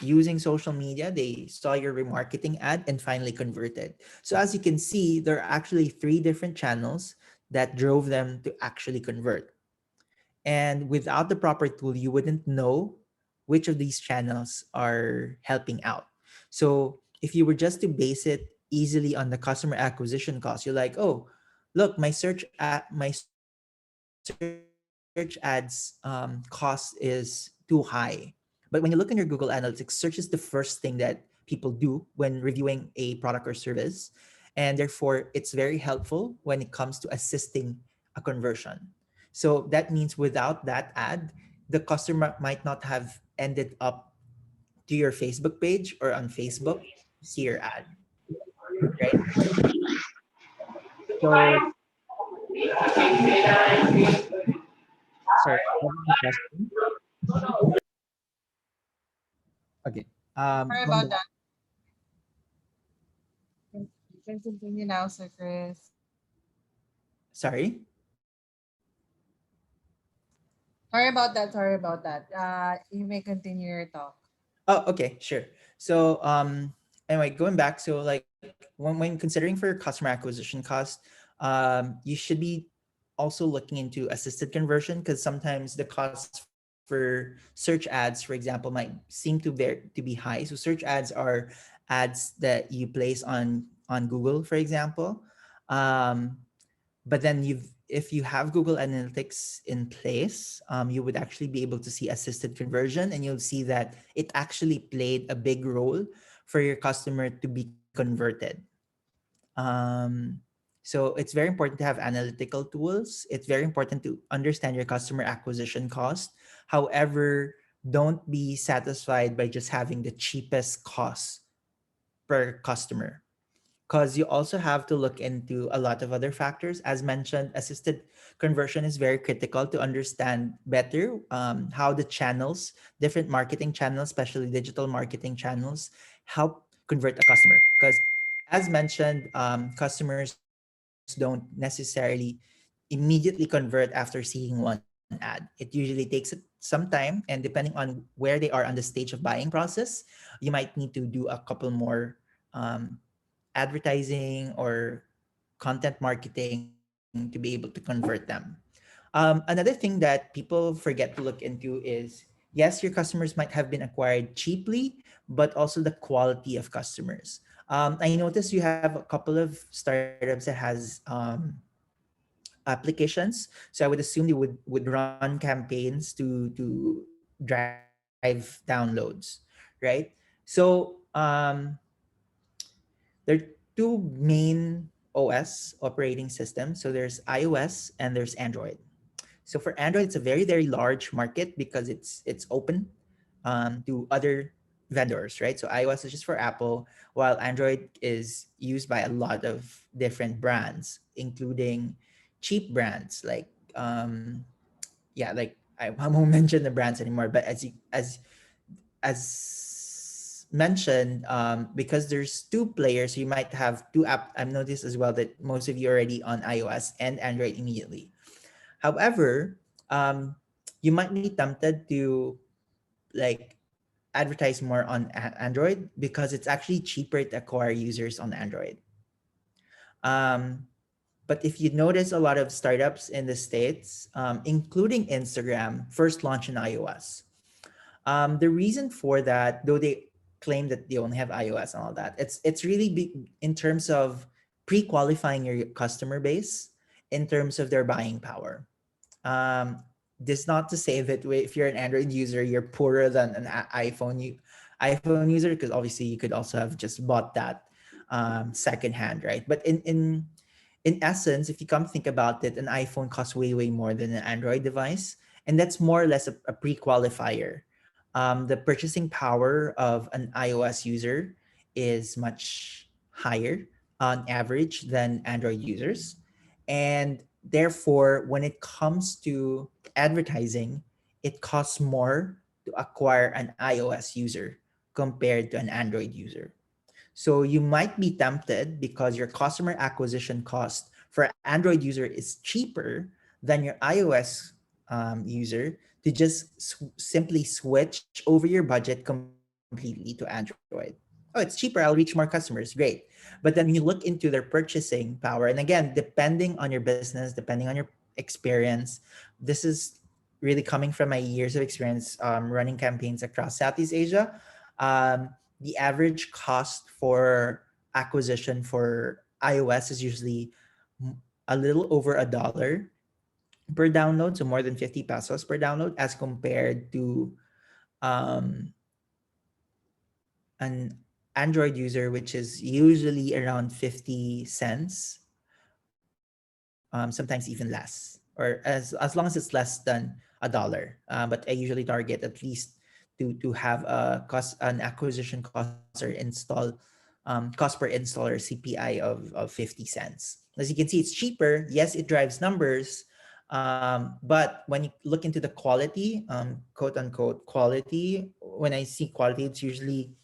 using social media, they saw your remarketing ad and finally converted. So as you can see, there are actually three different channels that drove them to actually convert. And without the proper tool, you wouldn't know which of these channels are helping out. So if you were just to base it easily on the customer acquisition cost, you're like, oh, look, my search ads cost is too high. But when you look in your Google Analytics, search is the first thing that people do when reviewing a product or service. And therefore, it's very helpful when it comes to assisting a conversion. So that means without that ad, the customer might not have ended up to your Facebook page or on Facebook to see your ad, right? So, sorry, what was the question? Okay. Sorry Going about back. that. You can continue now, Sir Chris. Sorry. Sorry about that. Sorry about that. You may continue your talk. Oh, okay, sure. So, anyway, going back, so like when considering for customer acquisition cost, you should be also looking into assisted conversion, because sometimes the costs for search ads, for example, might seem to be high. So search ads are ads that you place on Google, for example. Um, but then if you have Google Analytics in place, you would actually be able to see assisted conversion, and you'll see that it actually played a big role for your customer to be converted. um, so it's very important to have analytical tools. It's very important to understand your customer acquisition cost. However, don't be satisfied by just having the cheapest cost per customer, because you also have to look into a lot of other factors. As mentioned, assisted conversion is very critical to understand better how the channels, different marketing channels, especially digital marketing channels, help convert a customer. Because as mentioned, customers don't necessarily immediately convert after seeing one ad. It usually takes some time, and depending on where they are on the stage of buying process, you might need to do a couple more um, advertising or content marketing to be able to convert them. Another thing that people forget to look into is, yes, your customers might have been acquired cheaply, but also the quality of customers. I noticed you have a couple of startups that has applications, so I would assume they would run campaigns to drive downloads, right? So there are two main OS operating systems. So there's iOS and there's Android. So for Android, it's a very, very large market because it's open to other vendors, right? So iOS is just for Apple, while Android is used by a lot of different brands, including cheap brands like yeah, like I won't mention the brands anymore, but as mentioned, because there's two players, you might have two app. I've noticed as well that most of you are already on iOS and Android immediately. However, you might be tempted to like advertise more on Android because it's actually cheaper to acquire users on Android. Um, but if you notice, a lot of startups in the States, including Instagram, first launch in iOS. The reason for that, though they claim that they only have iOS and all that, it's really in terms of pre-qualifying your customer base in terms of their buying power. Um, this not to say that if you're an Android user, you're poorer than an iPhone user, because obviously you could also have just bought that secondhand, right? But in essence, if you come think about it, an iPhone costs way more than an Android device, and that's more or less a pre-qualifier. The purchasing power of an iOS user is much higher on average than Android users, and therefore, when it comes to advertising, it costs more to acquire an iOS user compared to an Android user. So you might be tempted because your customer acquisition cost for Android user is cheaper than your iOS user to just simply switch over your budget completely to Android. Oh, it's cheaper. I'll reach more customers. Great. But then when you look into their purchasing power, and again, depending on your business, depending on your experience, this is really coming from my years of experience running campaigns across Southeast Asia. The average cost for acquisition for iOS is usually a little over $1 per download, so more than 50 pesos per download, as compared to um, an Android user, which is usually around 50 cents, sometimes even less, or as long as it's less than $1. But I usually target at least to have an acquisition cost or install cost per install or CPI of 50 cents. As you can see, it's cheaper. Yes, it drives numbers. But when you look into the quality, quote unquote quality, when I see quality, it's usually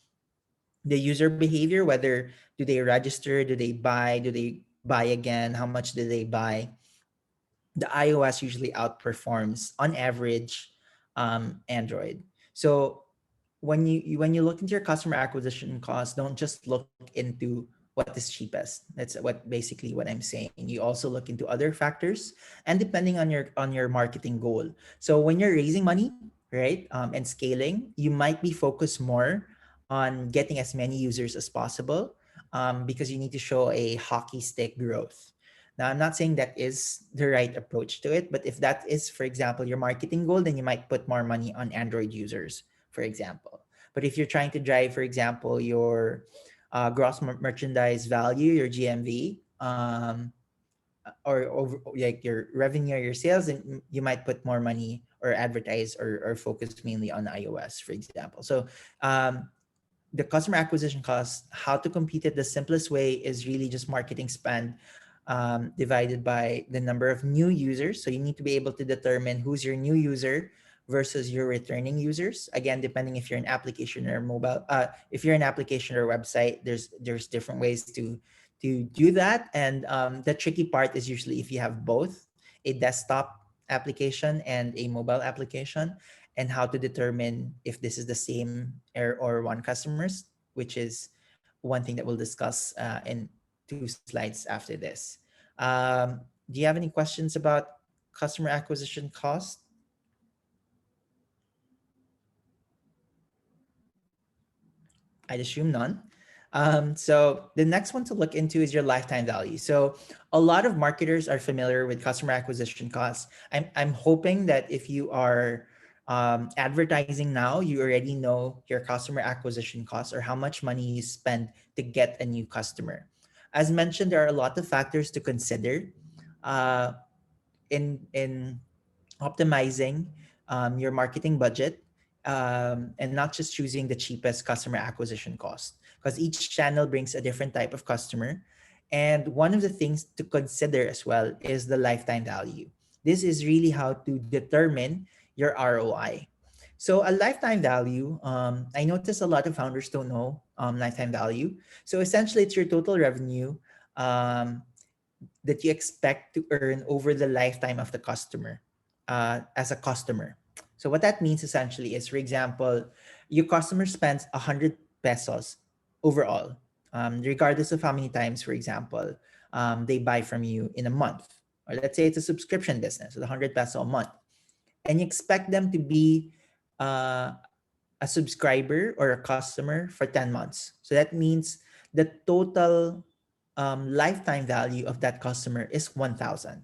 the user behavior, whether do they register, do they buy again, how much do they buy. The iOS usually outperforms on average Android. So when you look into your customer acquisition cost, don't just look into what is cheapest. That's what I'm saying. You also look into other factors, and depending on your marketing goal. So when you're raising money, right, and scaling, you might be focused more on getting as many users as possible, because you need to show a hockey stick growth. Now, I'm not saying that is the right approach to it, but if that is, for example, your marketing goal, then you might put more money on Android users, for example. But if you're trying to drive, for example, your gross merchandise value, your GMV, or over like your revenue or your sales, then you might put more money or advertise or focus mainly on iOS, for example. So the customer acquisition cost, how to compute it, the simplest way is really just marketing spend divided by the number of new users. So you need to be able to determine who's your new user versus your returning users. Again, depending if you're an application or mobile, if you're an application or website, there's different ways to do that. And the tricky part is usually if you have both a desktop application and a mobile application, and how to determine if this is the same or one customers, which is one thing that we'll discuss in 2 slides after this. Do you have any questions about customer acquisition cost? I'd assume none. So the next one to look into is your lifetime value. So a lot of marketers are familiar with customer acquisition costs. I'm hoping that if you are advertising now, you already know your customer acquisition costs or how much money you spend to get a new customer. As mentioned, there are a lot of factors to consider uh, in optimizing your marketing budget, and not just choosing the cheapest customer acquisition cost, because each channel brings a different type of customer. And one of the things to consider as well is the lifetime value. This is really how to determine your ROI. So a lifetime value, I notice a lot of founders don't know lifetime value. So essentially, it's your total revenue um, that you expect to earn over the lifetime of the customer as a customer. So what that means essentially is, for example, your customer spends 100 pesos overall, regardless of how many times, for example, they buy from you in a month. Or let's say it's a subscription business with 100 peso a month. And you expect them to be uh, a subscriber or a customer for 10 months. So that means the total lifetime value of that customer is 1,000,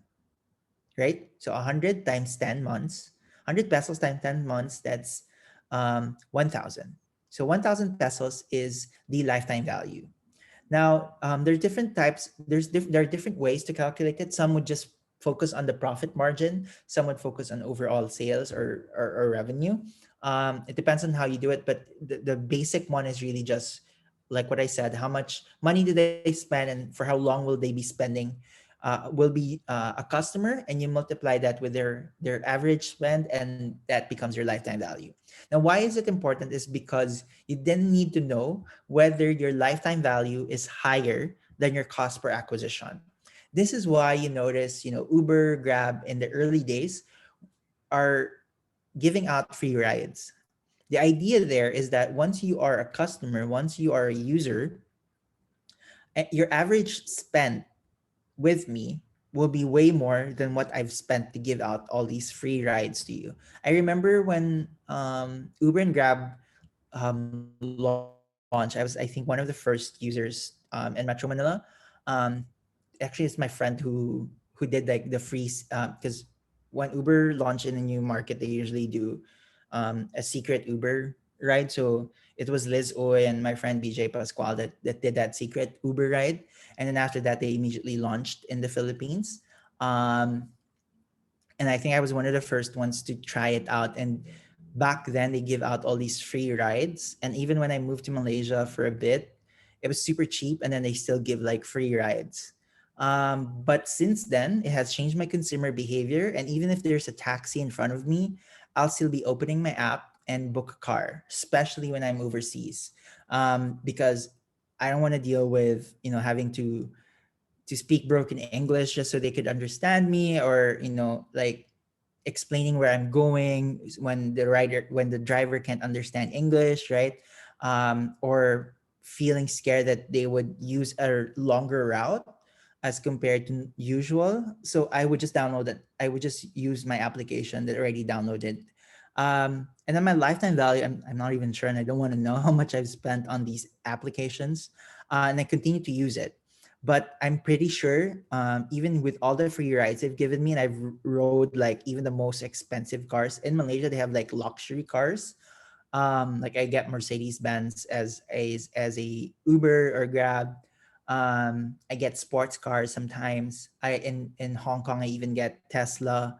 right? So 100 times 10 months, 100 pesos times 10 months, that's 1,000. So 1,000 pesos is the lifetime value. Now, there are different types. There are different ways to calculate it. Some would just focus on the profit margin. Some would focus on overall sales or revenue. It depends on how you do it, but the basic one is really just like what I said. How much money do they spend, and for how long will they be spending? Will be a customer, and you multiply that with their average spend, and that becomes your lifetime value. Now, why is it important? Is because you then need to know whether your lifetime value is higher than your cost per acquisition. This is why you notice, Uber, Grab in the early days are giving out free rides. The idea there is that once you are a customer, once you are a user, your average spend with me will be way more than what I've spent to give out all these free rides to you. I remember when Uber and Grab launch, I was, I think, one of the first users in Metro Manila. Actually, it's my friend who did like the free, because when Uber launch in a new market, they usually do a secret Uber ride. So it was Liz Oy and my friend BJ Pascual that did that secret Uber ride, and then after that they immediately launched in the Philippines. Um, and I think I was one of the first ones to try it out. And back then they give out all these free rides. And even when I moved to Malaysia for a bit, it was super cheap, and then they still give like free rides. But since then, it has changed my consumer behavior. And even if there's a taxi in front of me, I'll still be opening my app and book a car, especially when I'm overseas, because I don't want to deal with having to speak broken English just so they could understand me, or like explaining where I'm going when the driver can't understand English, right? Or feeling scared that they would use a longer route as compared to usual. So I would just download it. I would just use my application that already downloaded. And then my lifetime value, I'm not even sure, and I don't want to know how much I've spent on these applications, and I continue to use it. But I'm pretty sure, even with all the free rides they've given me, and I've rode like even the most expensive cars in Malaysia, they have like luxury cars. Like I get Mercedes Benz as a Uber or Grab. I get sports cars sometimes. In Hong Kong, I even get Tesla,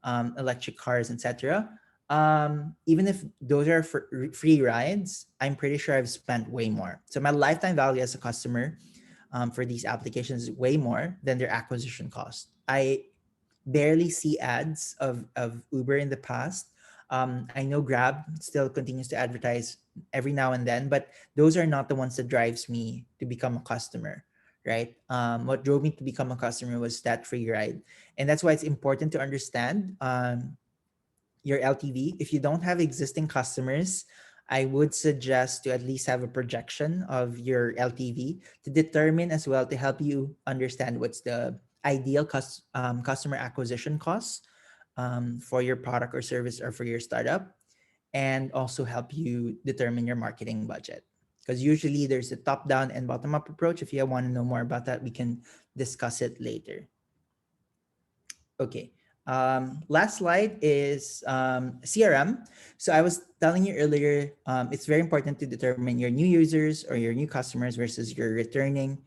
electric cars, etc. Even if those are free rides, I'm pretty sure I've spent way more. So my lifetime value as a customer for these applications is way more than their acquisition cost. I barely see ads of Uber in the past. I know Grab still continues to advertise every now and then, but those are not the ones that drives me to become a customer, right? What drove me to become a customer was that free ride, and that's why it's important to understand your LTV. If you don't have existing customers, I would suggest to at least have a projection of your LTV to determine as well to help you understand what's the ideal customer acquisition cost for your product or service or for your startup, and also help you determine your marketing budget. Because usually there's a top down and bottom up approach. If you want to know more about that, we can discuss it later. Okay. Last slide is CRM. So I was telling you earlier, it's very important to determine your new users or your new customers versus your returning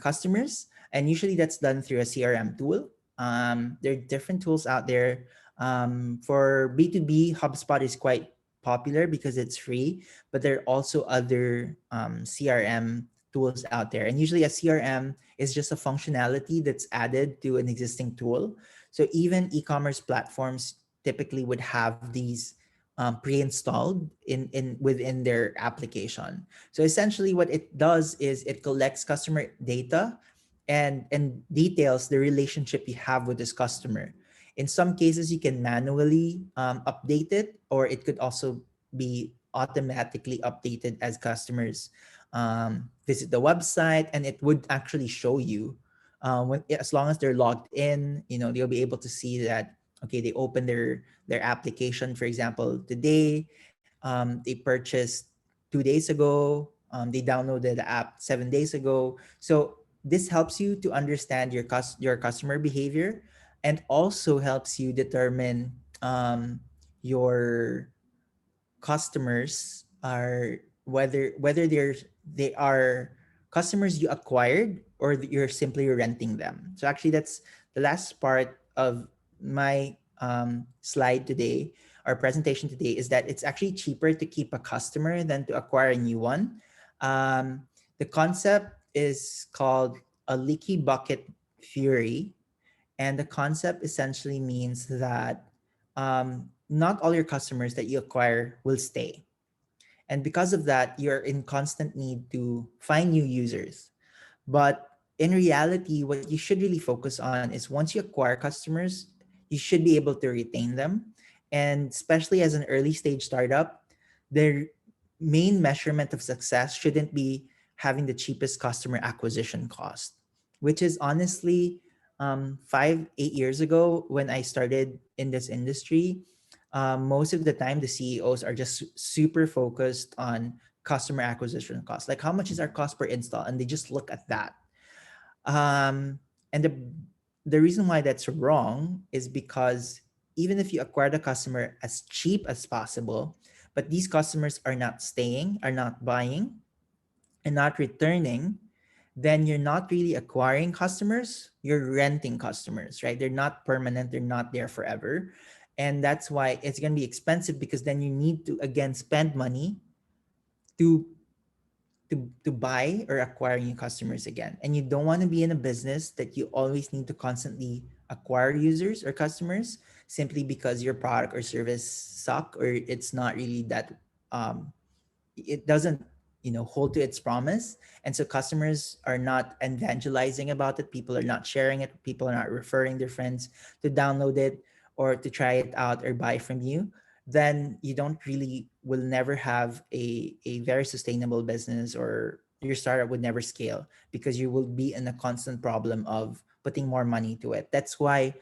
customers. And usually that's done through a CRM tool. There are different tools out there. For B2B, HubSpot is quite popular because it's free, but there are also other CRM tools out there. And usually a CRM is just a functionality that's added to an existing tool. So even e-commerce platforms typically would have these pre-installed in within their application. So essentially what it does is it collects customer data and details the relationship you have with this customer. In some cases, you can manually update it, or it could also be automatically updated as customers visit the website, and it would actually show you as long as they're logged in, they'll be able to see that okay, they opened their application, for example, today. They purchased 2 days ago. They downloaded the app 7 days ago. So this helps you to understand your customer behavior, and also helps you determine your customers are whether they are customers you acquired or you're simply renting them. So actually that's the last part of my slide today, our presentation today, is that it's actually cheaper to keep a customer than to acquire a new one. The concept is called a leaky bucket theory, and the concept essentially means that not all your customers that you acquire will stay. And because of that, you're in constant need to find new users. But in reality, what you should really focus on is once you acquire customers, you should be able to retain them. And especially as an early stage startup, the main measurement of success shouldn't be having the cheapest customer acquisition cost, which is honestly 5, 8 years ago when I started in this industry. Most of the time, the CEOs are just super focused on customer acquisition cost. Like, how much is our cost per install? And they just look at that. And the reason why that's wrong is because even if you acquire the customer as cheap as possible, but these customers are not staying, are not buying, and not returning, then you're not really acquiring customers, you're renting customers, right? They're not permanent, they're not there forever. And that's why it's going to be expensive, because then you need to again spend money to to buy or acquire new customers again. And you don't want to be in a business that you always need to constantly acquire users or customers simply because your product or service suck, or it's not really that it doesn't hold to its promise. And so customers are not evangelizing about it, people are not sharing it, people are not referring their friends to download it or to try it out or buy from you. Then you don't really will never have a very sustainable business, or your startup would never scale, because you will be in a constant problem of putting more money to it. That's why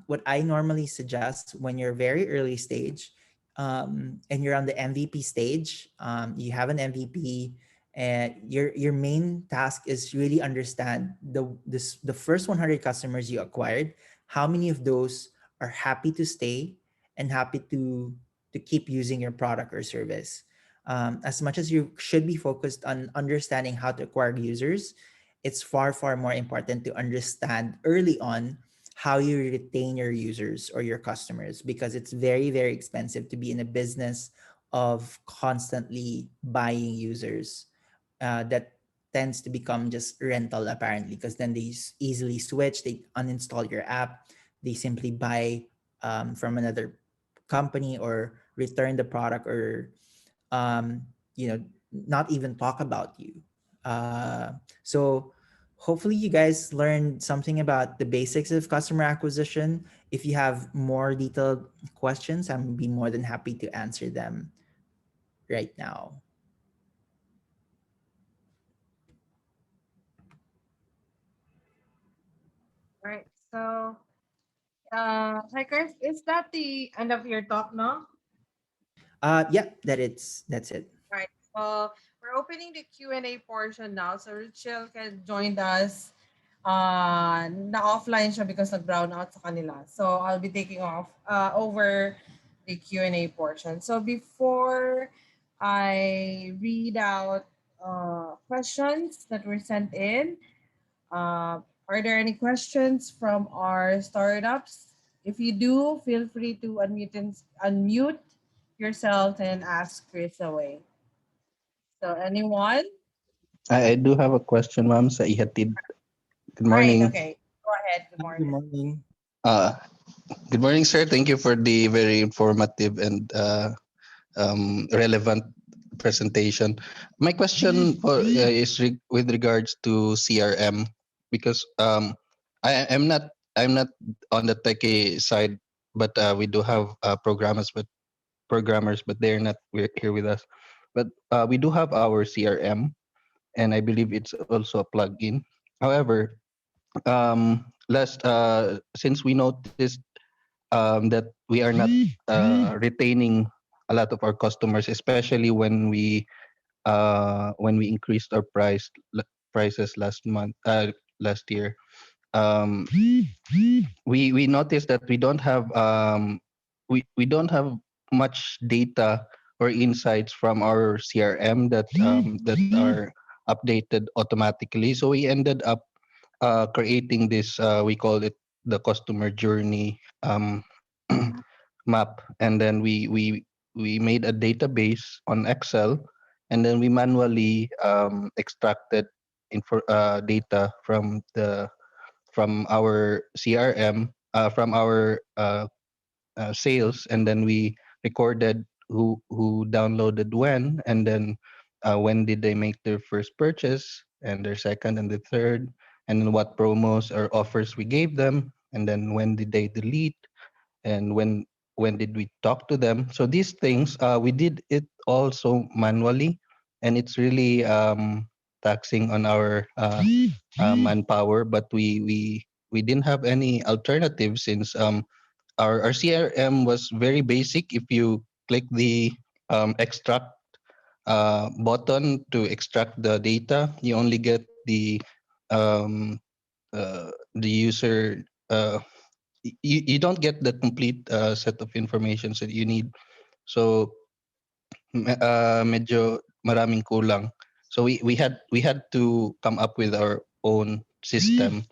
what I normally suggest when you're very early stage, and you're on the MVP stage, you have an MVP, and your main task is really understand the first 100 customers you acquired, how many of those are happy to stay and happy to keep using your product or service. As much as you should be focused on understanding how to acquire users, it's far more important to understand early on how you retain your users or your customers, because it's very, very expensive to be in a business of constantly buying users. That tends to become just rental apparently, because then they easily switch, they uninstall your app, they simply buy from another company or return the product, or um, you know, not even talk about you. So hopefully you guys learned something about the basics of customer acquisition. If you have more detailed questions, I'm be more than happy to answer them right now. Right. So, hi Chris, is that the end of your talk now? Yeah, that's it. Right. So we're opening the Q&A portion now. So Rachel can join us na offline siya because nag-brown out sa kanila. So I'll be taking off over the Q&A portion. So before I read out questions that were sent in, are there any questions from our startups? If you do, feel free to unmute yourself and ask Chris away. So anyone? I do have a question, ma'am, sa ihatid. Good Right, morning. okay. Go ahead. Good Good morning. morning. Uh, Good morning, sir. Thank you for the very informative and relevant presentation. My question with regards to CRM, because I'm not on the techie side, but we do have programmers, but they're not here with us. But we do have our CRM, and I believe it's also a plugin. However, last since we noticed that we are not retaining a lot of our customers, especially when we increased our prices last year. Um, we noticed that we don't have much data or insights from our CRM that are updated automatically. So we ended up creating this, we call it the customer journey map, and then we made a database on Excel, and then we manually extracted data from our CRM, from our sales, and then we recorded who downloaded when, and then when did they make their first purchase, and their second and the third, and then what promos or offers we gave them, and then when did they delete, and when did we talk to them. So these things, we did it also manually, and it's really taxing on our manpower, but we didn't have any alternative, since our CRM was very basic. If you click the extract button to extract the data, you only get the user. You don't get the complete set of information that you need. So medyo maraming kulang. So we had to come up with our own system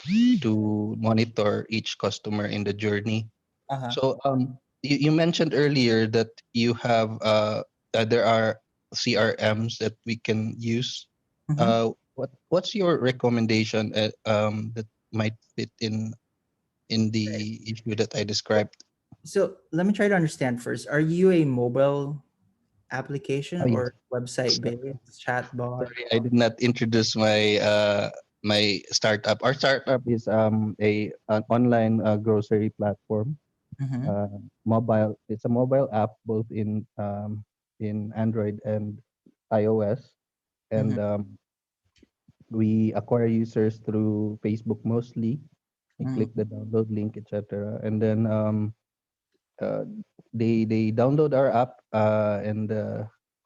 to monitor each customer in the journey. Uh-huh. So you mentioned earlier that you have there are CRMs that we can use. Mm-hmm. What's your recommendation that might fit in Right. the issue that I described? So let me try to understand first. Are you a mobile application Oh yes. or website So- based chatbot? Sorry, I did not introduce my startup. Our startup is a an online grocery platform. Mm-hmm. Mobile. It's a mobile app both in Android and iOS, Mm-hmm. and we acquire users through Facebook mostly. You click the download link, etc., and then uh, they download our app and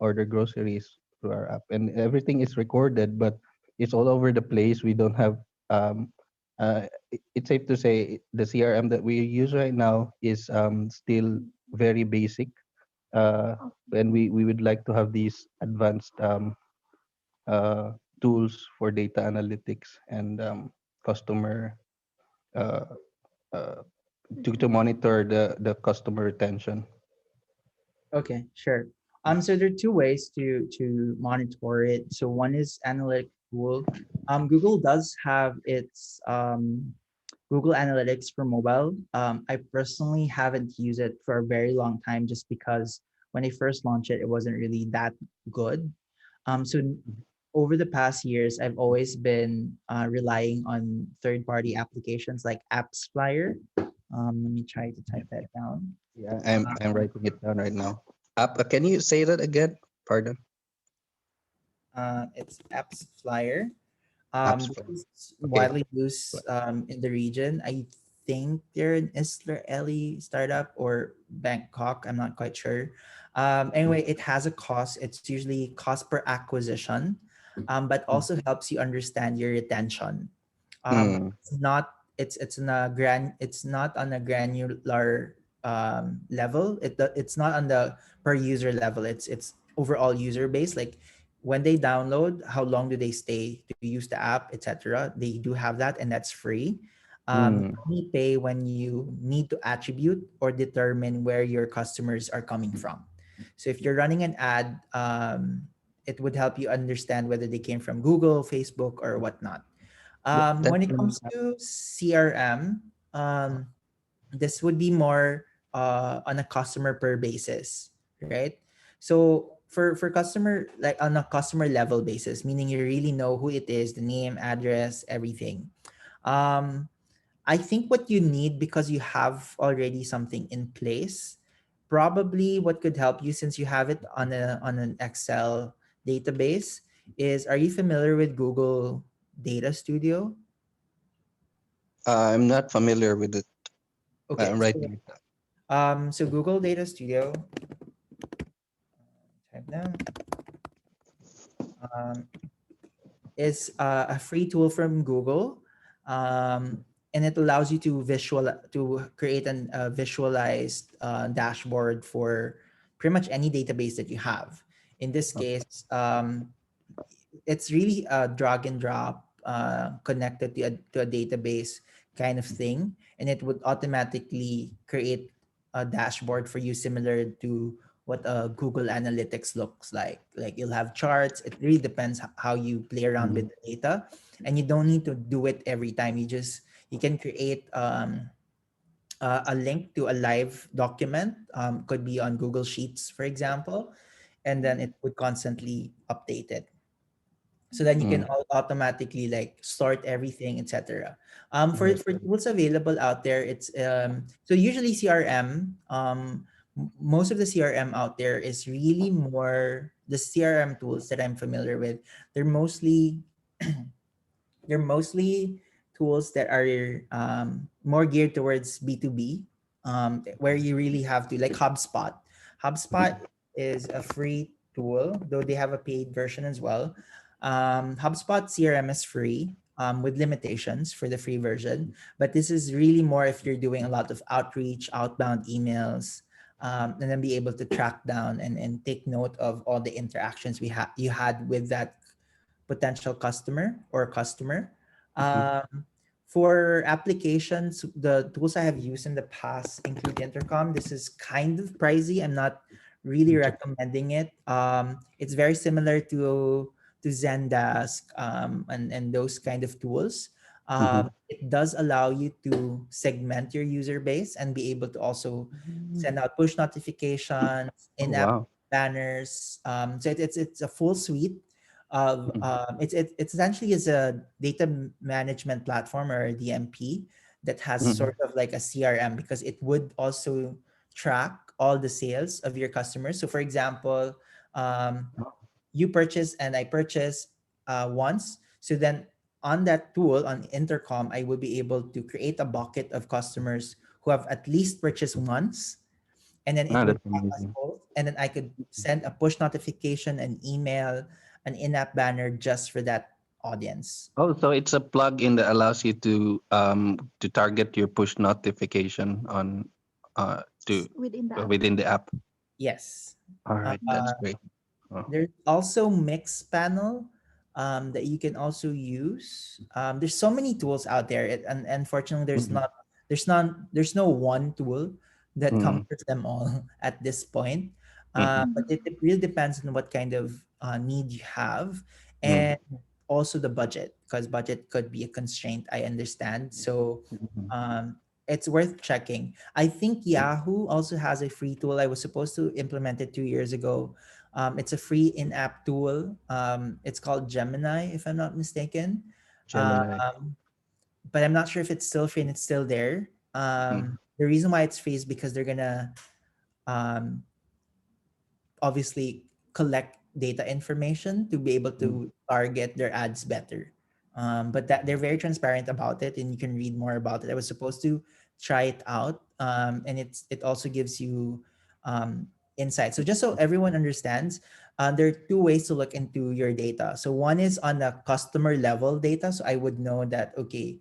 order groceries through our app, and everything is recorded, but it's all over the place. We don't have it's safe to say the CRM that we use right now is still very basic, and we would like to have these advanced uh, tools for data analytics and customer uh, uh, to monitor the customer retention. Okay, sure. So there are two ways to monitor it. So one is analytic tool. Google does have its Google Analytics for mobile. I personally haven't used it for a very long time just because when I first launched it, it wasn't really that good. So over the past years, I've always been relying on third-party applications like Apps Flyer. Let me try to type that down. Yeah, I'm writing it down right now. Can you say that again? Pardon. It's Apps Flyer. Apps This from. is Okay. widely used in the region. I think they're an Israeli startup or Bangkok. I'm not quite sure. Anyway, it has a cost. It's usually cost per acquisition, but also helps you understand your retention. Mm, It's not. It's in a grand. It's not on a granular level. It's not on the per user level. It's overall user base. Like when they download, how long do they stay to use the app, etc. They do have that, and that's free. You mm, only pay when you need to attribute or determine where your customers are coming from. So if you're running an ad, it would help you understand whether they came from Google, Facebook, or whatnot. that's When it really comes to CRM, this would be more on a customer per basis, right? So for customer, like on a customer level basis, meaning you really know who it is, the name, address, everything. um I think what you need, because you have already something in place, probably what could help you, since you have it on an Excel database, is, are you familiar with Google Data Studio? I'm not familiar with it. Okay, I'm so writing it down. so Google Data Studio, type down, um, is a free tool from Google, and it allows you to create an visualized dashboard for pretty much any database that you have. In this Oh, case, it's really a drag and drop connected to a database kind of thing, and it would automatically create a dashboard for you similar to what Google Analytics looks like you'll have charts. It really depends how you play around with mhm, the data, and you don't need to do it every time. You can create a link to a live document, could be on Google Sheets, for example, and then it would constantly update it, so then you can mm, automatically like sort everything, etc. For understood. tools available out there, it's so usually CRM, most of the CRM out there is really more, the CRM tools that I'm familiar with, they're mostly they're mostly tools that are more geared towards B2B, where you really have to, like HubSpot. HubSpot is a free tool, though they have a paid version as well. HubSpot CRM is free, with limitations for the free version, but this is really more if you're doing a lot of outreach, outbound emails, and then be able to track down and take note of all the interactions you had with that potential customer or customer. Mhm, Um, for applications, the tools I have used in the past include Intercom. This is kind of pricey. I'm not really inter- recommending it. It's very similar to Zendesk, and those kind of tools. mhm. It does allow you to segment your user base and be able to also send out push notifications, Oh in-app wow. banners. So it's a full suite of Mhm, it's essentially is a data management platform, or a DMP, that has mhm. sort of like a CRM, because it would also track all the sales of your customers. So for example, um, Oh, you purchase and I purchase once. So then on that tool on Intercom, I will be able to create a bucket of customers who have at least purchased once, and then it would that's tag us amazing. both, and then I could send a push notification, an email, an in-app banner just for that audience. Oh, so it's a plugin that allows you to target your push notification on to Within the app. within the app. Yes. All uh, right, that's great. Oh. there's also mix panel that you can also use. There's so many tools out there, and unfortunately Mhm. there's no one tool that Mm, conquers them all at this point. mhm, But it really depends on what kind of need you have, mm, and also the budget, because budget could be a constraint, I understand. So mhm, um, it's worth checking. I think Yahoo also has a free tool. I was supposed to implement it 2 years ago. It's a free in-app tool. It's called Gemini, if I'm not mistaken. Gemini. Um, but I'm not sure if it's still free and it's still there. Mm, The reason why it's free is because they're gonna um, obviously collect data information to be able mm, to target their ads better. But that they're very transparent about it, and you can read more about it. I was supposed to try it out, and it also gives you insight. So just so everyone understands, there are two ways to look into your data. So one is on the customer level data. So I would know that, okay,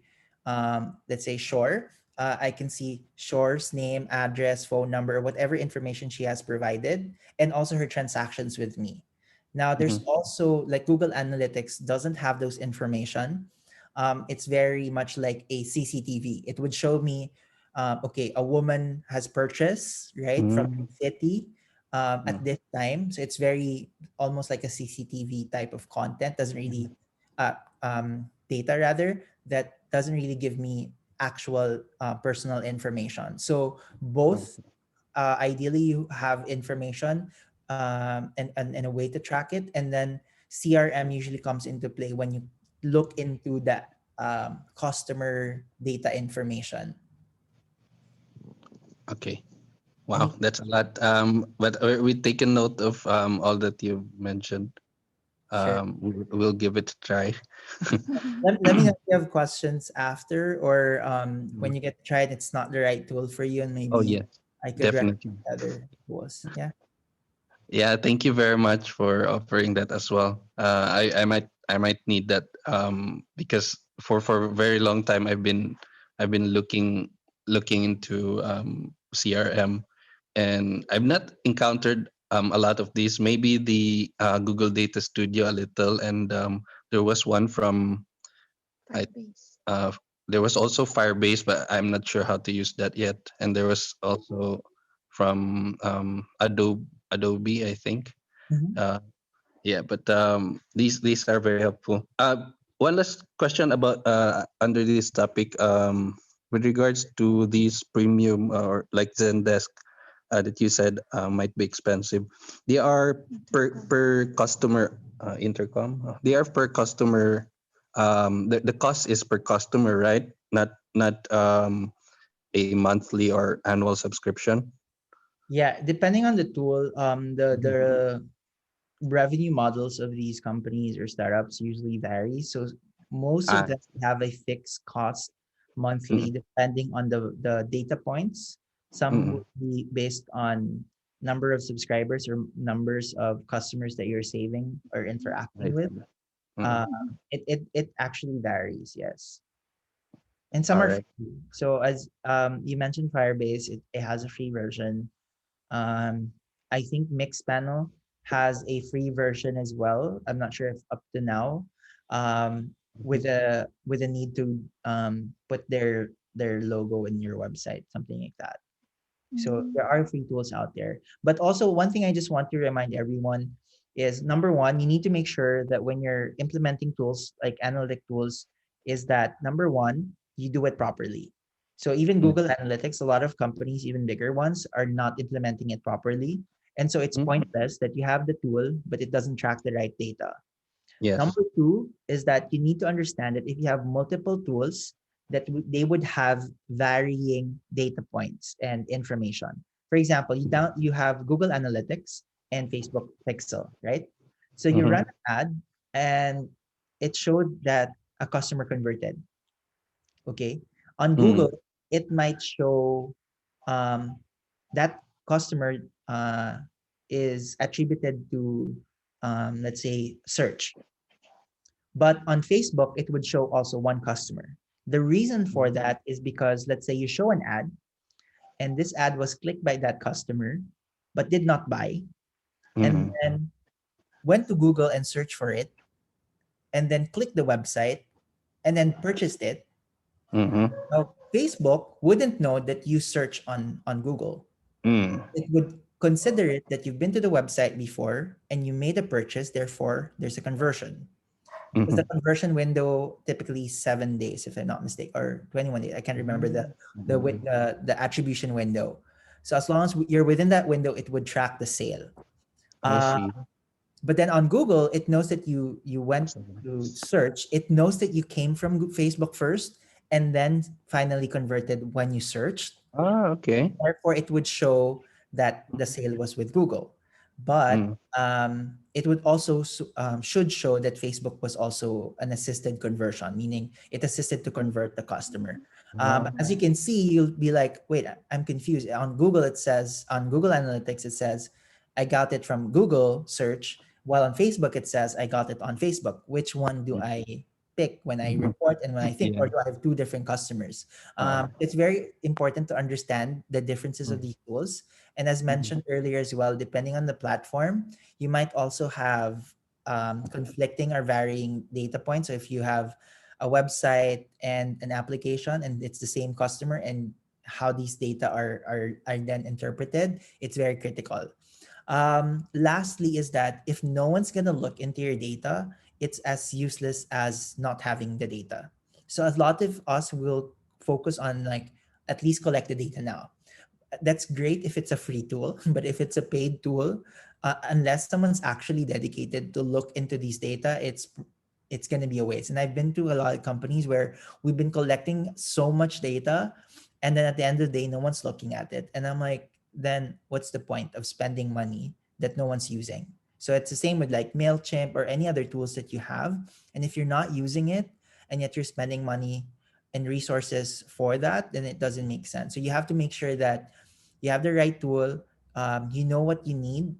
let's say Shore. I can see Shore's name, address, phone number, whatever information she has provided, and also her transactions with me. Now, there's mhm, also like Google Analytics doesn't have those information. It's very much like a CCTV. It would show me, okay, a woman has purchased, right, from mm, a city at mm, this time. So it's very almost like a CCTV type of content. Doesn't really, data rather, that doesn't really give me actual personal information. So both okay. ideally you have information and a way to track it, and then CRM usually comes into play when you look into that customer data information. Okay. Any Wow, that's a lot. But we taken note of all that you mentioned. Sure. We'll give it a try. Let me know if you have questions after, or when you get to try it, it's not the right tool for you, and Oh maybe yes, I could definitely. recommend other tools. Yeah. Yeah, thank you very much for offering that as well. I might need that because for a very long time I've been looking into CRM, and I've not encountered a lot of these. Maybe the Google Data Studio a little, and there was one from I uh, there was also Firebase, but I'm not sure how to use that yet. And there was also from Adobe, I think. Mhm. Uh, yeah, but these are very helpful. One last question about under this topic, with regards to these premium or like Zendesk that you said might be expensive. They are per customer intercom. They are per customer. The cost is per customer, right? Not a monthly or annual subscription. Yeah, depending on the tool, Mhm. the revenue models of these companies or startups usually vary. So most of Ah, them have a fixed cost monthly, mm, depending on the data points. Some mm, would be based on number of subscribers or numbers of customers that you're saving or I interacting with. see. Mm, It actually varies, yes. And some all are right. free. So as you mentioned, Firebase, it has a free version. um, I think Mixpanel has a free version as well. I'm not sure if up to now, with a need to put their logo in your website, something like that. So there are free tools out there. But also one thing I just want to remind everyone is number one, you need to make sure that when you're implementing tools like analytic tools, is that number one, you do it properly. So even Mm, Google Analytics, a lot of companies, even bigger ones, are not implementing it properly. And so it's mm, pointless that you have the tool, but it doesn't track the right data. yes. Number two is that you need to understand that if you have multiple tools, that they would have varying data points and information. For example, you have Google Analytics and Facebook Pixel, right? So you Mm-hmm. run an ad and it showed that a customer converted. Okay. On Mm, Google, it might show um, that customer is attributed to, let's say, search. But on Facebook, it would show also one customer. The reason for that is because let's say you show an ad and this ad was clicked by that customer but did not buy, and mm, then went to Google and searched for it, and then clicked the website and then purchased it. mm, Now, Facebook wouldn't know that you search on Google. Mm. It would consider it that you've been to the website before and you made a purchase, therefore there's a conversion. Because the Mhm. conversion window typically 7 days, if I'm not mistaken, or 21 days. I can't remember the attribution window. So as long as you're within that window, it would track the sale. I Uh, see. but then on Google, it knows that you went to search. It knows that you came from Facebook first, and then finally converted when you searched. Okay. Therefore, it would show that the sale was with Google. But Mm. it would also should show that Facebook was also an assisted conversion, meaning it assisted to convert the customer. But as you can see, you'll be like, wait, I'm confused. On Google, it says, on Google Analytics, it says, I got it from Google search, while on Facebook, it says, I got it on Facebook. Which one do I pick when I Mhm. report and when I think, Yeah. or do I have two different customers? Uh, It's very important to understand the differences of mm. these tools. And as Mhm. mentioned earlier as well, depending on the platform, you might also have conflicting or varying data points. So if you have a website and an application and it's the same customer, and how these data are then interpreted, it's very critical. Lastly, is that if no one's gonna look into your data, it's as useless as not having the data. So a lot of us will focus on like at least collect the data now. That's great if it's a free tool, but if it's a paid tool, unless someone's actually dedicated to look into these data, it's going to be a waste. And I've been to a lot of companies where we've been collecting so much data, and then at the end of the day, no one's looking at it, and I'm like, then what's the point of spending money that no one's using? So it's the same with like Mailchimp or any other tools that you have, and if you're not using it and yet you're spending money and resources for that, then it doesn't make sense. So you have to make sure that you have the right tool, you know what you need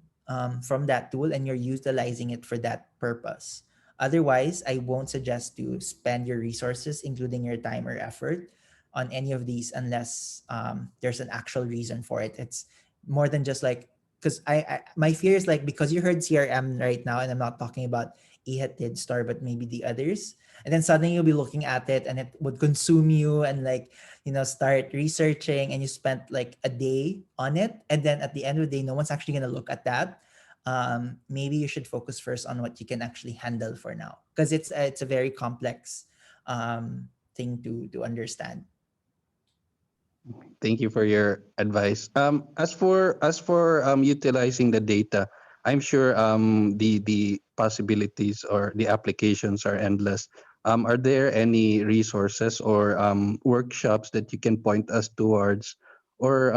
from that tool, and you're utilizing it for that purpose. Otherwise, I won't suggest to spend your resources, including your time or effort, on any of these unless there's an actual reason for it. It's more than just like, because my fear is like, because you heard CRM right now, and I'm not talking about e-hat Star, but maybe the others, and then suddenly you'll be looking at it and it would consume you, and like, start researching, and you spent like a day on it, and then at the end of the day no one's actually going to look at that. Maybe you should focus first on what you can actually handle for now, because it's a very complex thing to understand. Thank you for your advice. As for utilizing the data, I'm sure the possibilities or the applications are endless. Are there any resources or workshops that you can point us towards, or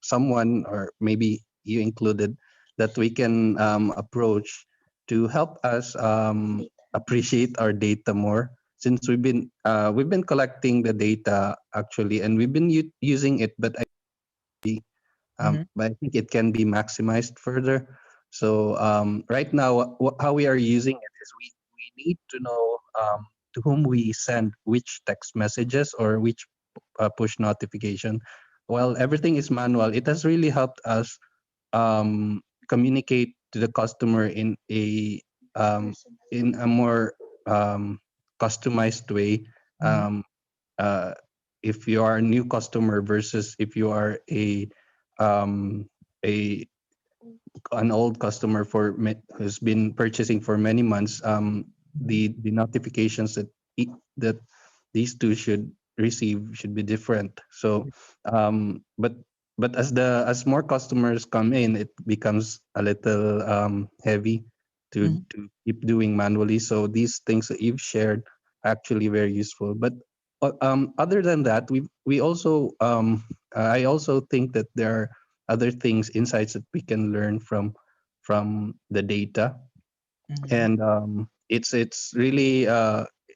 someone, or maybe you included, that we can approach to help us appreciate our data more, since we've been collecting the data actually, and we've been using it, Mm-hmm. but I think it can be maximized further. So right now, how we are using it is we need to know to whom we send which text messages or which push notification. While everything is manual, it has really helped us communicate to the customer um, in a more um, customized way. Mm-hmm. Um, uh, if you are a new customer versus if you are um, a an old customer who's been purchasing for many months, the notifications that these two should receive should be different. So, but as more customers come in, it becomes a little heavy Mm-hmm. to keep doing manually. So these things that you've shared are actually very useful. But other than that, we also I also think that there are other things, insights that we can learn from the data, Mm-hmm. and it's really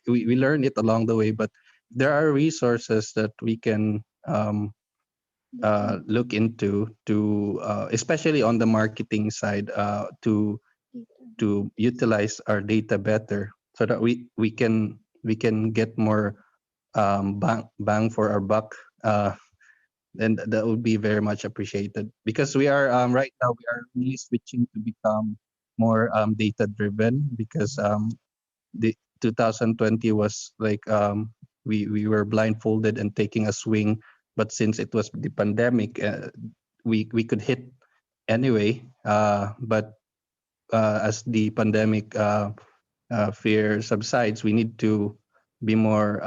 we learn it along the way, but there are resources that we can look into to especially on the marketing side, to utilize our data better, so that we can get more bang for our buck, then that would be very much appreciated, because we are right now we are really switching to become more data driven, because the 2020 was like we were blindfolded and taking a swing, but since it was the pandemic, we could hit anyway. But as the pandemic fear subsides, we need to be more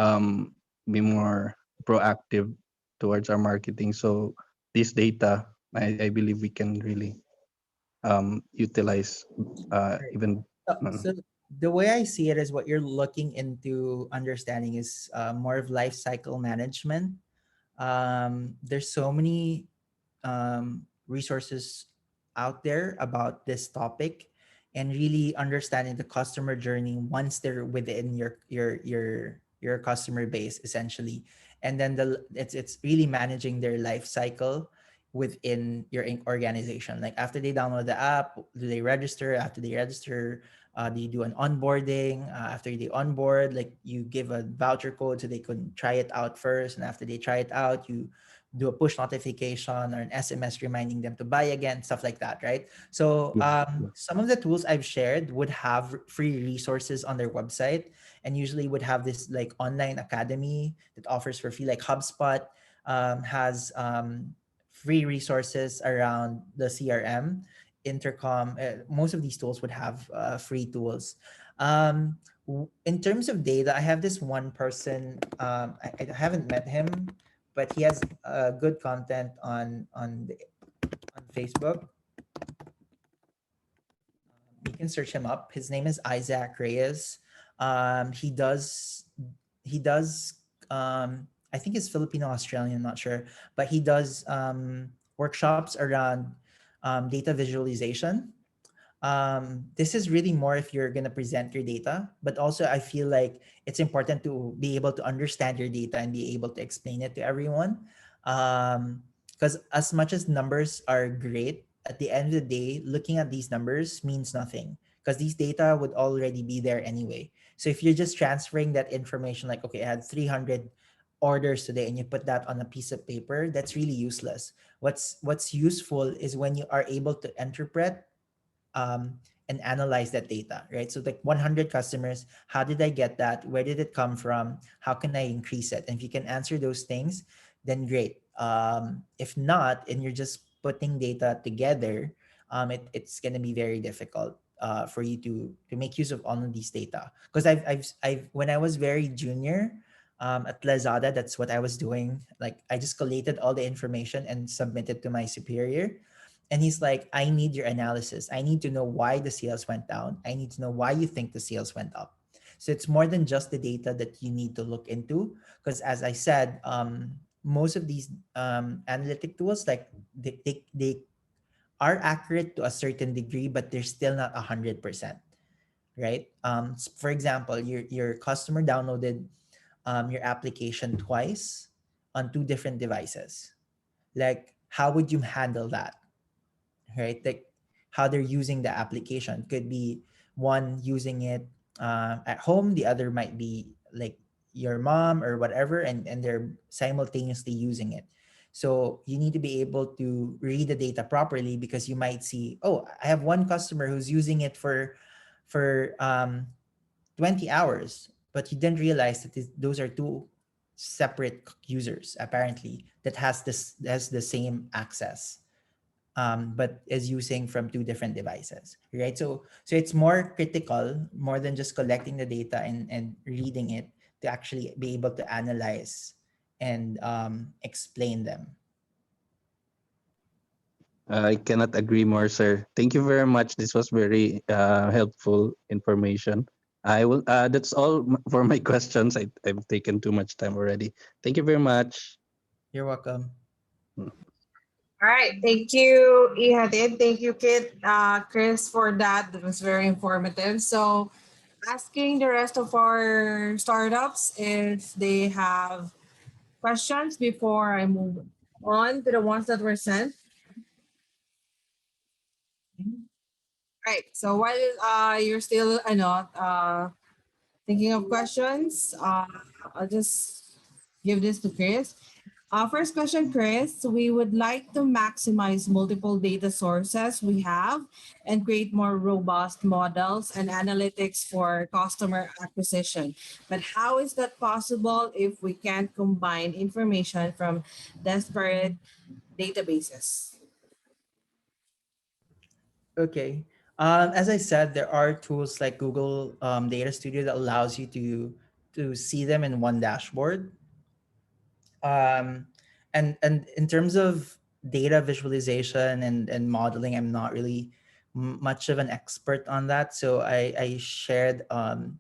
be more proactive towards our marketing. So this data, I believe we can really utilize Right. even. So the way I see it is what you're looking into understanding is more of life cycle management. There's so many resources out there about this topic, and really understanding the customer journey once they're within your customer base essentially. And then it's really managing their life cycle within your organization. Like after they download the app, do they register? After they register, do you do an onboarding? After they onboard, like you give a voucher code so they could try it out first, and after they try it out, you do a push notification or an SMS reminding them to buy again, stuff like that, right? So Yeah. some of the tools I've shared would have free resources on their website, and usually would have this like online academy that offers for free. Like HubSpot has free resources around the CRM, Intercom. Most of these tools would have free tools. In terms of data, I have this one person. I haven't met him, but he has good content on Facebook. You can search him up. His name is Isaac Reyes. He does I think he's Filipino Australian, I'm not sure, but he does workshops around data visualization. This is really more if you're going to present your data, but also I feel like it's important to be able to understand your data and be able to explain it to everyone. Because as much as numbers are great, at the end of the day, looking at these numbers means nothing, because these data would already be there anyway. So if you're just transferring that information, like, okay, I had 300 orders today, and you put that on a piece of paper, that's really useless. What's useful is when you are able to interpret and analyze that data, right? So like 100 customers, how did I get that? Where did it come from? How can I increase it? And if you can answer those things, then great. If not, and you're just putting data together, it's going to be very difficult for you to make use of all of these data. Because I've when I was very junior at Lazada, that's what I was doing. Like I just collated all the information and submitted to my superior, and he's like, I need your analysis. I need to know why the sales went down. I need to know why you think the sales went up. So it's more than just the data that you need to look into. Because as I said, most of these analytic tools, like they are accurate to a certain degree, but they're still not 100%, right? For example, your customer downloaded your application twice on two different devices. Like, how would you handle that? Right? Like how they're using the application could be one using it at home, the other might be like your mom or whatever, and they're simultaneously using it. So you need to be able to read the data properly, because you might see, oh, I have one customer who's using it for 20 hours, but you didn't realize that those are two separate users apparently that has the same access, but is using from two different devices, right? So it's more critical, more than just collecting the data and reading it, to actually be able to analyze and explain them. I cannot agree more, sir. Thank you very much. This was very helpful information. I will. That's all for my questions. I've taken too much time already. Thank you very much. You're welcome. All right. Thank you, Ihatid. Thank you, Kit, Chris, for that. That was very informative. So, asking the rest of our startups if they have questions before I move on to the ones that were sent. Right. So while you're still thinking of questions, I'll just give this to Chris. First question, Chris. We would like to maximize multiple data sources we have and create more robust models and analytics for customer acquisition. But how is that possible if we can't combine information from disparate databases? Okay. As I said, there are tools like Google Data Studio that allows you to see them in one dashboard. Um, and in terms of data visualization and modeling, I'm not really much of an expert on that. So I shared a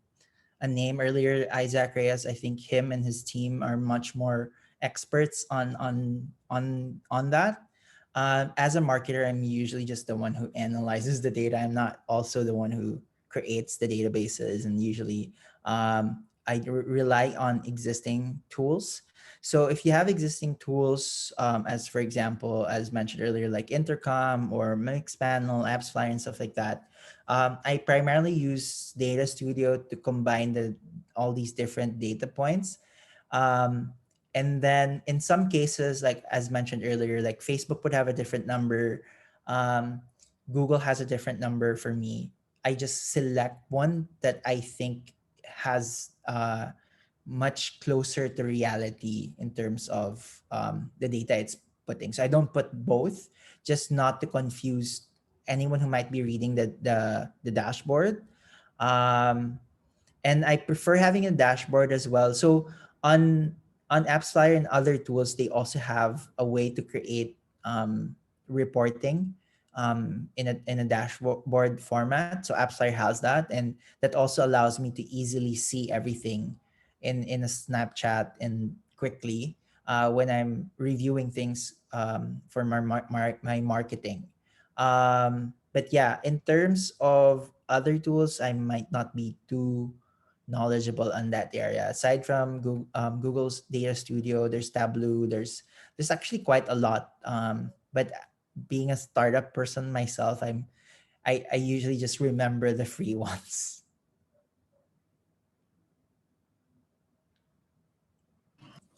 name earlier, Isaac Reyes. I think him and his team are much more experts on that. As a marketer, I'm usually just the one who analyzes the data. I'm not also the one who creates the databases, and usually I rely on existing tools. So if you have existing tools, as for example, as mentioned earlier, like Intercom or Mixpanel, AppsFlyer, and stuff like that, I primarily use Data Studio to combine all these different data points. Um, and then in some cases, like as mentioned earlier, like Facebook would have a different number. Um, Google has a different number for me. I just select one that I think has much closer to reality in terms of the data it's putting. So I don't put both, just not to confuse anyone who might be reading the dashboard. Um, and I prefer having a dashboard as well. So on on AppsFlyer and other tools, they also have a way to create reporting in a dashboard format. So AppsFlyer has that, and that also allows me to easily see everything in a Snapchat and quickly when I'm reviewing things for my marketing. But yeah, in terms of other tools, I might not be too knowledgeable on that area. Aside from Google's Data Studio, there's Tableau. There's actually quite a lot. But being a startup person myself, I usually just remember the free ones.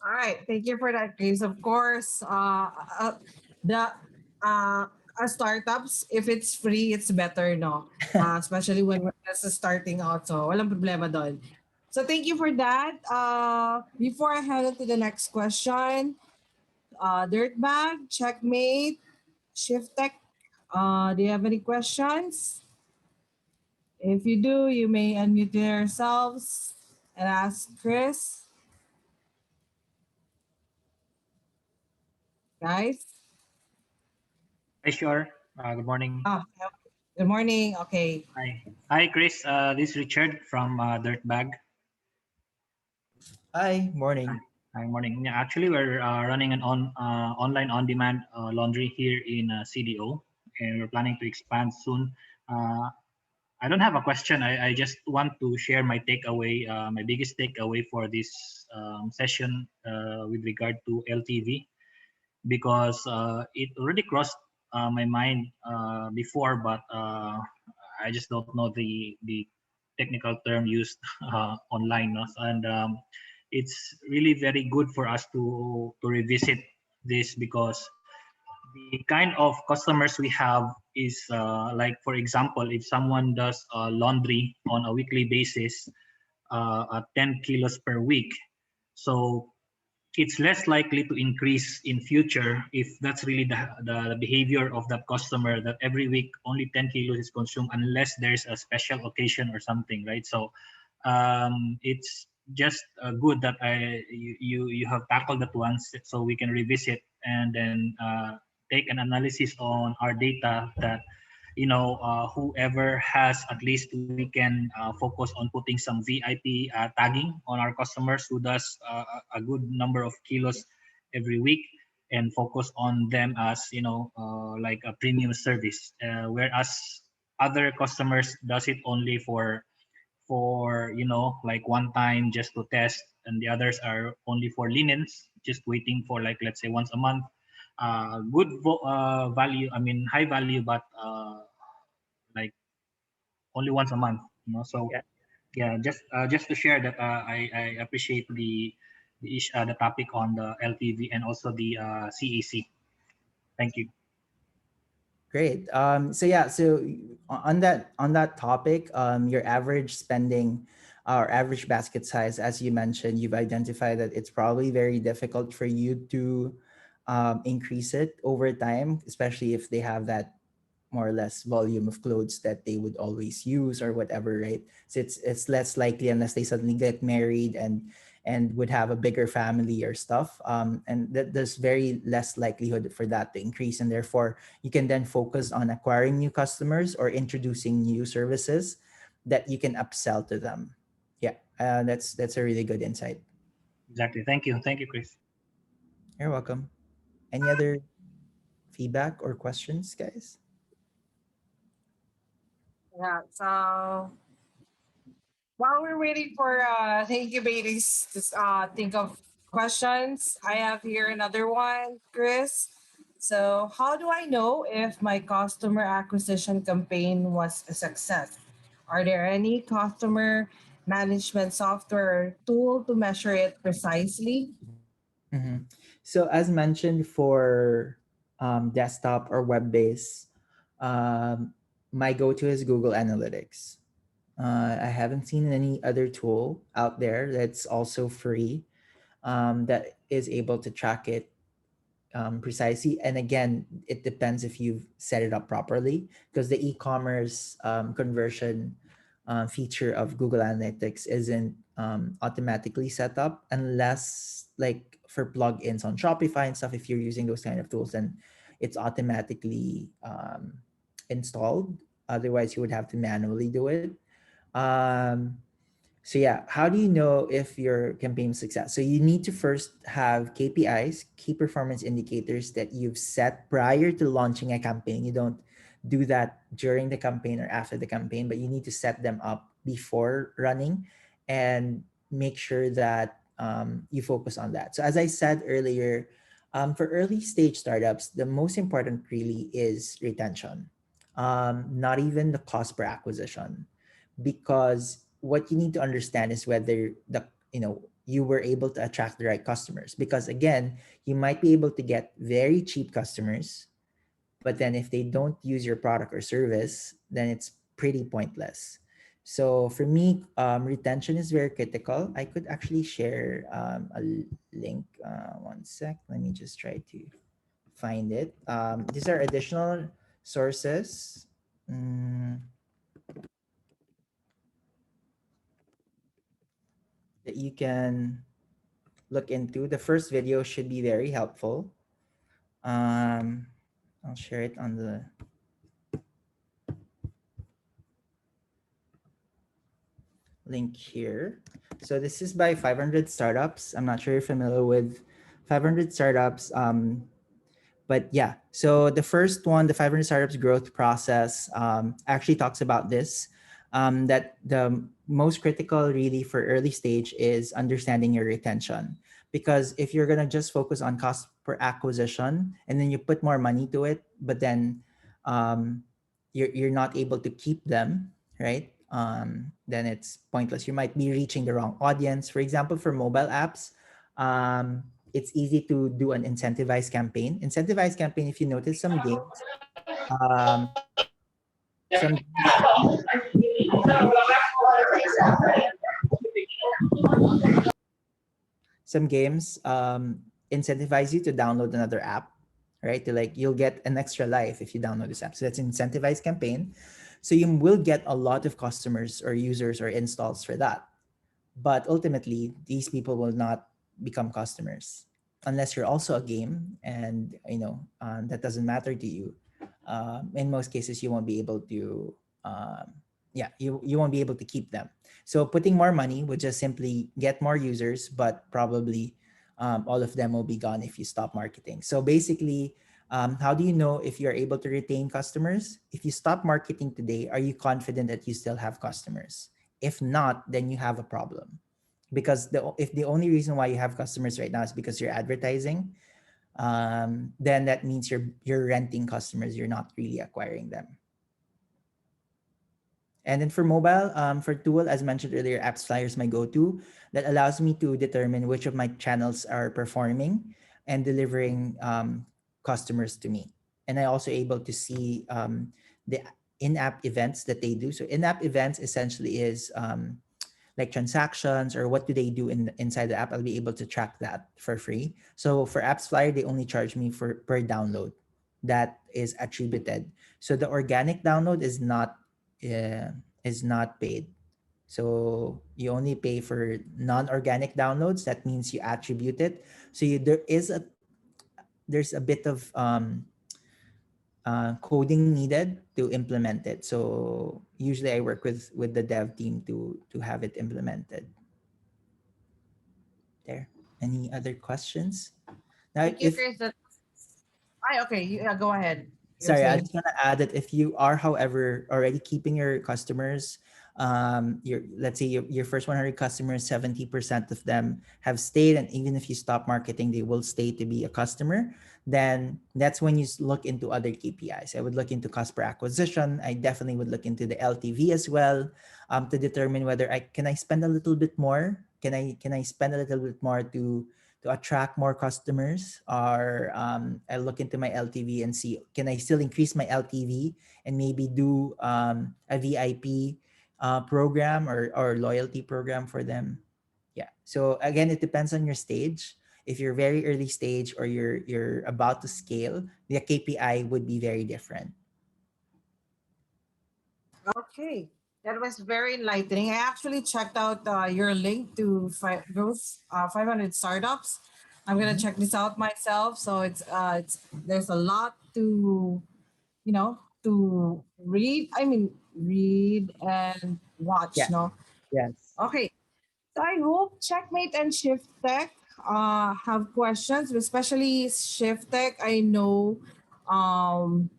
All right, thank you for that, Chris. Of course, the uh, startups, if it's free, it's better, no? Especially when we're just starting out, so walang problema doon. So thank you for that. Before I head on to the next question, Dirtbag, Checkmate, Shift Tech, do you have any questions? If you do, you may unmute yourselves and ask Chris, guys. Hi, sure. Good morning. Ah, good morning. Okay. Hi. Hi, Chris. This is Richard from Dirtbag. Hi, Hi. morning. Hi, morning. Yeah, actually, we're running an online on-demand laundry here in CDO, and we're planning to expand soon. Uh, I don't have a question. I just want to share my takeaway, my biggest takeaway for this session with regard to LTV, because it already crossed my mind before, but I just don't know the technical term used online, no? And it's really very good for us to revisit this, because the kind of customers we have is like, for example, if someone does laundry on a weekly basis, at 10 kilos per week, so it's less likely to increase in future if that's really the behavior of that customer, that every week only 10 kilos is consumed unless there's a special occasion or something, right? So it's just good that you have tackled that once, so we can revisit and then take an analysis on our data, that whoever has, at least we can focus on putting some VIP tagging on our customers who does a good number of kilos every week, and focus on them as like a premium service, whereas other customers does it only for like one time just to test, and the others are only for linens, just waiting for, like, let's say once a month. Good value, I mean high value, but like only once a month. So Yeah. yeah, just to share that I appreciate the topic on the LTV and also the CAC. Thank you. Great. So yeah, so on that topic, your average spending or average basket size, as you mentioned, you've identified that it's probably very difficult for you to increase it over time, especially if they have that more or less volume of clothes that they would always use or whatever, right? So it's less likely unless they suddenly get married and would have a bigger family or stuff. And there's very less likelihood for that to increase, and therefore you can then focus on acquiring new customers or introducing new services that you can upsell to them. Yeah, that's a really good insight. Exactly. Thank you. Thank you, Chris. You're welcome. Any other feedback or questions, guys? Yeah. So while we're waiting for the incubators to think of questions, I have here another one, Chris. So, how do I know if my customer acquisition campaign was a success? Are there any customer management software or tool to measure it precisely? Mhm. So as mentioned for desktop or web-based, um, my go-to is Google Analytics. I haven't seen any other tool out there that's also free that is able to track it precisely. And again, it depends if you've set it up properly, because the e-commerce conversion feature of Google Analytics isn't automatically set up unless like for plugins on Shopify and stuff. If you're using those kind of tools, then it's automatically installed. Otherwise, you would have to manually do it. Um, so yeah, how do you know if your campaign is success? So you need to first have KPIs, key performance indicators that you've set prior to launching a campaign. You don't do that during the campaign or after the campaign, but you need to set them up before running and make sure that you focus on that. So as I said earlier, for early stage startups, the most important really is retention, not even the cost per acquisition, because what you need to understand is whether you were able to attract the right customers, because again, you might be able to get very cheap customers, but then if they don't use your product or service, then it's pretty pointless. So for me, retention is very critical. I could actually share link. One sec, let me just try to find it. These are additional sources. Mm, that you can look into. The first video should be very helpful. Um, I'll share it on the link here. So this is by 500 Startups. I'm not sure you're familiar with 500 Startups. But yeah, so the first one, the 500 Startups growth process, actually talks about this. That the most critical really for early stage is understanding your retention. Because if you're gonna just focus on cost per acquisition and then you put more money to it, but then um, you're not able to keep them, right? Then it's pointless. You might be reaching the wrong audience. For example, for mobile apps, it's easy to do an incentivized campaign. Incentivized campaign, if you notice um, some some games incentivize you to download another app, right? To like you'll get an extra life if you download this app. So that's an incentivized campaign. So you will get a lot of customers or users or installs for that. But ultimately, these people will not become customers unless you're also a game, and that doesn't matter to you. In most cases, you won't be able to. Yeah, you won't be able to keep them. So putting more money would just simply get more users, but probably all of them will be gone if you stop marketing. So basically, how do you know if you're able to retain customers? If you stop marketing today, are you confident that you still have customers? If not, then you have a problem. Because if the only reason why you have customers right now is because you're advertising, then that means you're renting customers. You're not really acquiring them. And then for mobile, for tool, as mentioned earlier, AppsFlyer is my go-to that allows me to determine which of my channels are performing and delivering customers to me. And I also able to see the in-app events that they do. So in-app events essentially is like transactions or what do they do inside the app. I'll be able to track that for free. So for Apps Flyer, they only charge me for per download that is attributed. So the organic download uh, is not paid. So you only pay for non-organic downloads. That means you attribute it. So there's a bit of coding needed to implement it. So usually I work with the dev team to have it implemented. There. Any other questions? Now, Thank you, if Chris. Hi, okay, yeah, go ahead. You're sorry, I saying. just want to add that if you are, however, already keeping your customers, your let's say your first 100 customers, 70% of them have stayed, and even if you stop marketing, they will stay to be a customer. Then that's when you look into other KPIs. I would look into cost per acquisition. I definitely would look into the LTV as well, to determine whether I can I spend a little bit more. Can I spend a little bit more to attract more customers, or I look into my LTV and see can I still increase my LTV and maybe do a VIP program or loyalty program for them. Yeah. So again, it depends on your stage. If you're very early stage or you're about to scale, the KPI would be very different. Okay, that was very enlightening. I actually checked out your link to those 500 startups. I'm gonna Mhm. check this out myself. So it's there's a lot to to read. I mean, read and watch. Yeah. No, Yes. okay. So I hope Checkmate and Shift Tech have questions, especially Shift Tech. I know I'm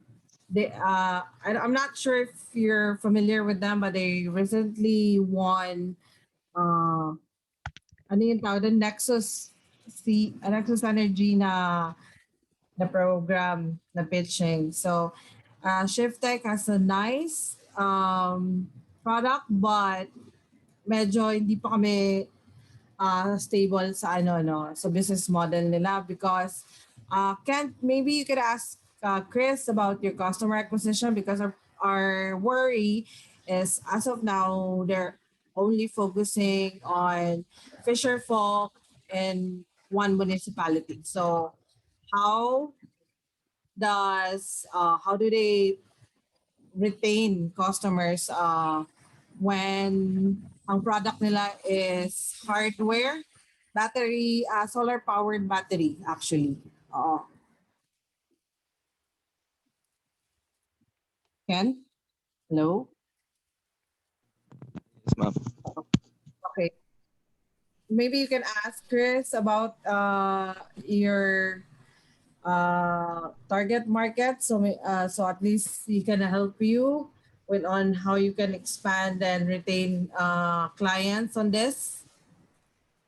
not sure if you're familiar with them, but they recently won ano yung tawag doon? Nexus Energy na program na pitching. So Shift Tech has a nice product, but medyo hindi pa kami stable sa sa business model nila because Kent, maybe you could ask Chris about your customer acquisition because our worry is as of now they're only focusing on fisher folk in one municipality. So how how do they retain customers when ang product nila is hardware, battery, solar powered battery actually. Ken? Hello? Yes, ma'am. Okay. Maybe you can ask Chris about your target market so at least he can help you with on how you can expand and retain clients on this.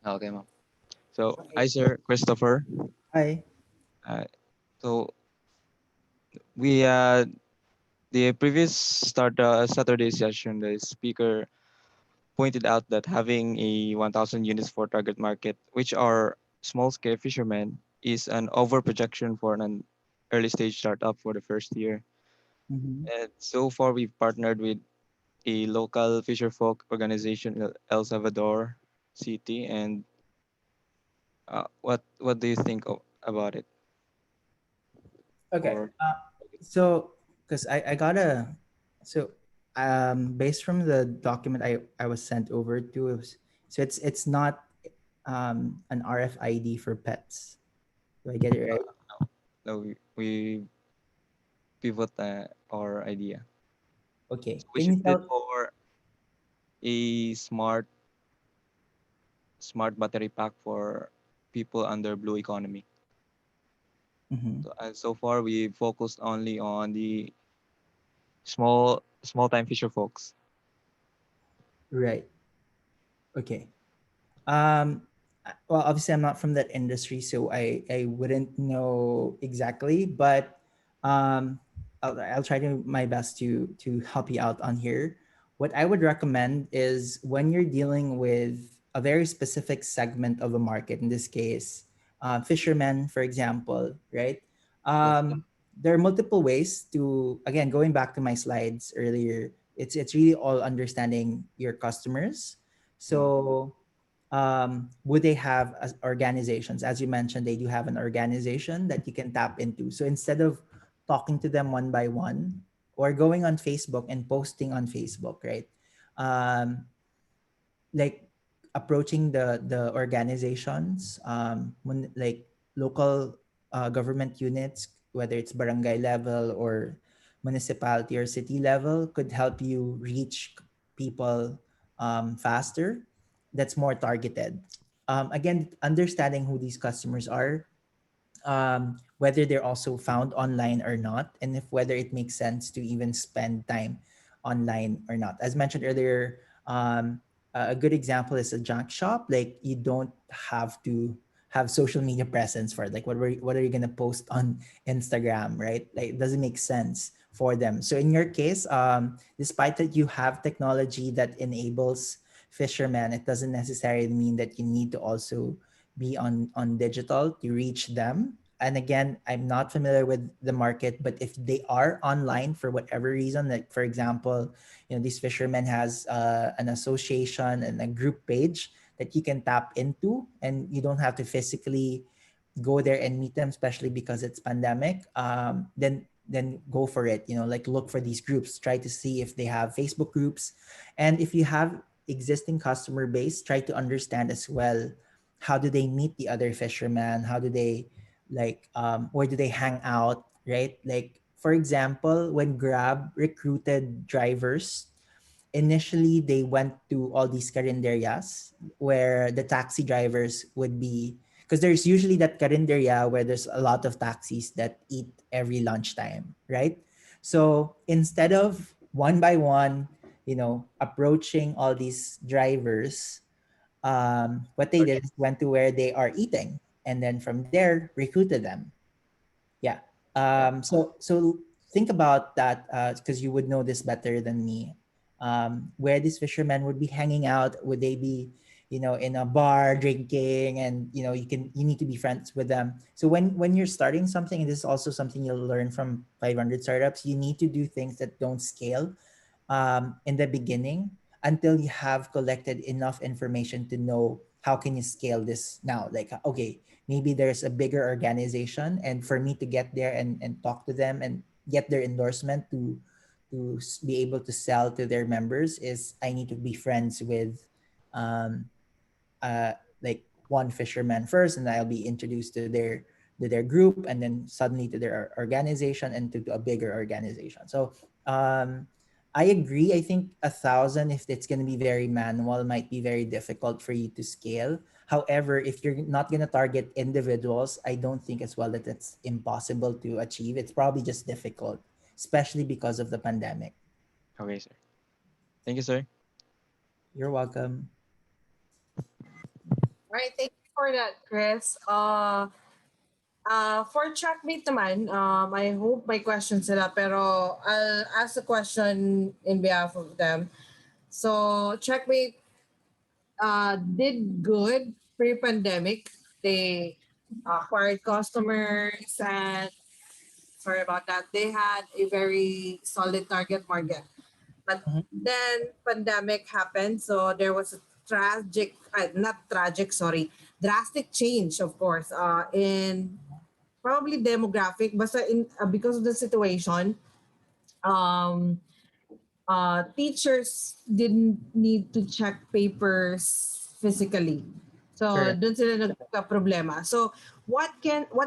Okay, ma'am. So, Okay. hi, sir, Christopher. Hi. Uh, so, we the previous Saturday session, the speaker pointed out that having a 1,000 units for target market, which are small scale fishermen, is an over projection for an early stage startup for the first year. Mhm. And so far, we've partnered with a local fisher folk organization in El Salvador City. And what do you think about it? Okay. Or So because I got a so based from the document I was sent over to, so it's not an RFID for pets. Do I get it right? no, we pivot our idea. Okay. So we Can you shifted tell? for a smart battery pack for people under blue economy. Mhm. So far we focused only on the small time fisher folks. Right. Okay. Well, obviously I'm not from that industry, so I wouldn't know exactly, but I'll try to my best to help you out on here. what I would recommend is when you're dealing with a very specific segment of a market, in this case, fishermen, for example, right? There are multiple ways to, again, going back to my slides earlier, it's really all understanding your customers. So would they have organizations? As you mentioned, they do have an organization that you can tap into. So instead of talking to them one by one or going on Facebook and posting on Facebook, right? Um, like approaching the organizations, when like local government units, whether it's barangay level or municipality or city level, could help you reach people faster. That's more targeted. Again, understanding who these customers are, whether they're also found online or not, and if whether it makes sense to even spend time online or not. As mentioned earlier, a good example is a junk shop. Like you don't have to have social media presence for it. Like what are you gonna post on Instagram, right? Like it doesn't make sense for them. So in your case, despite that you have technology that enables fishermen, it doesn't necessarily mean that you need to also be on digital to reach them. And again, I'm not familiar with the market, but if they are online for whatever reason, like for example, these fishermen has an association and a group page that you can tap into, and you don't have to physically go there and meet them, especially because it's pandemic. Then go for it. Like look for these groups, try to see if they have Facebook groups, and if you have existing customer base, try to understand as well, how do they meet the other fishermen, how do they like where do they hang out, right? Like for example, when Grab recruited drivers, initially they went to all these carinderias where the taxi drivers would be, because there's usually that carinderia where there's a lot of taxis that eat every lunchtime, right? So instead of one by one, approaching all these drivers, what they did is went to where they are eating, and then from there recruited them. Yeah. So think about that, because you would know this better than me. Where these fishermen would be hanging out? Would they be, in a bar drinking? And you need to be friends with them. So when you're starting something, and this is also something you'll learn from 500 startups, you need to do things that don't scale in the beginning until you have collected enough information to know how can you scale this now. Like, okay, maybe there's a bigger organization, and for me to get there and talk to them and get their endorsement to be able to sell to their members, is I need to be friends with um, like one fisherman first, and I'll be introduced to their group, and then suddenly to their organization, and to a bigger organization. So I agree. I think 1,000, if it's going to be very manual, might be very difficult for you to scale. However, if you're not going to target individuals, I don't think as well that it's impossible to achieve. It's probably just difficult, especially because of the pandemic. Okay, sir. Thank you, sir. You're welcome. All right, thank you for that, Chris. For Checkmate naman, I hope my questions sila, pero I'll ask a question in behalf of them. So, Checkmate did good pre-pandemic. They acquired customers, and sorry about that. They had a very solid target market. But Mhm. then pandemic happened, so there was a tragic, not tragic, sorry, drastic change, of course, in probably demographic, but because of the situation, um, teachers didn't need to check papers physically. So Correct. dun sila nagka-problema. So what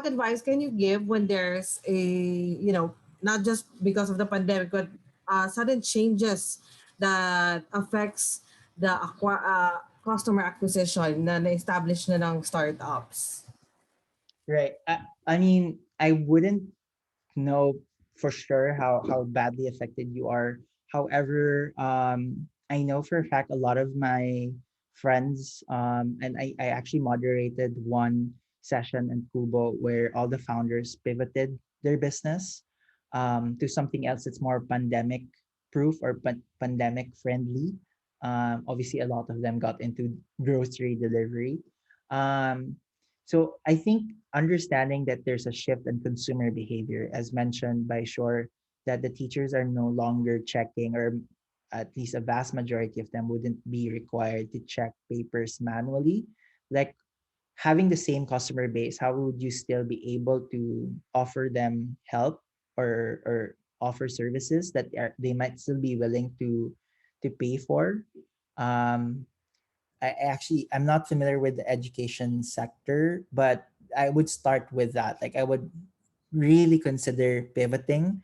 advice can you give when there's a, not just because of the pandemic, but sudden changes that affects the customer acquisition na na-establish na ng startups? Right. I mean, I wouldn't know for sure how badly affected you are. However, I know for a fact a lot of my friends, and I actually moderated one session in Kubo where all the founders pivoted their business to something else that's more pandemic proof or pandemic friendly. Obviously, a lot of them got into grocery delivery. Um, so I think understanding that there's a shift in consumer behavior, as mentioned by Shore, that the teachers are no longer checking, or at least a vast majority of them wouldn't be required to check papers manually. Like having the same customer base, how would you still be able to offer them help, or offer services that they might still be willing to pay for? Um, I'm not familiar with the education sector, but I would start with that. Like I would really consider pivoting,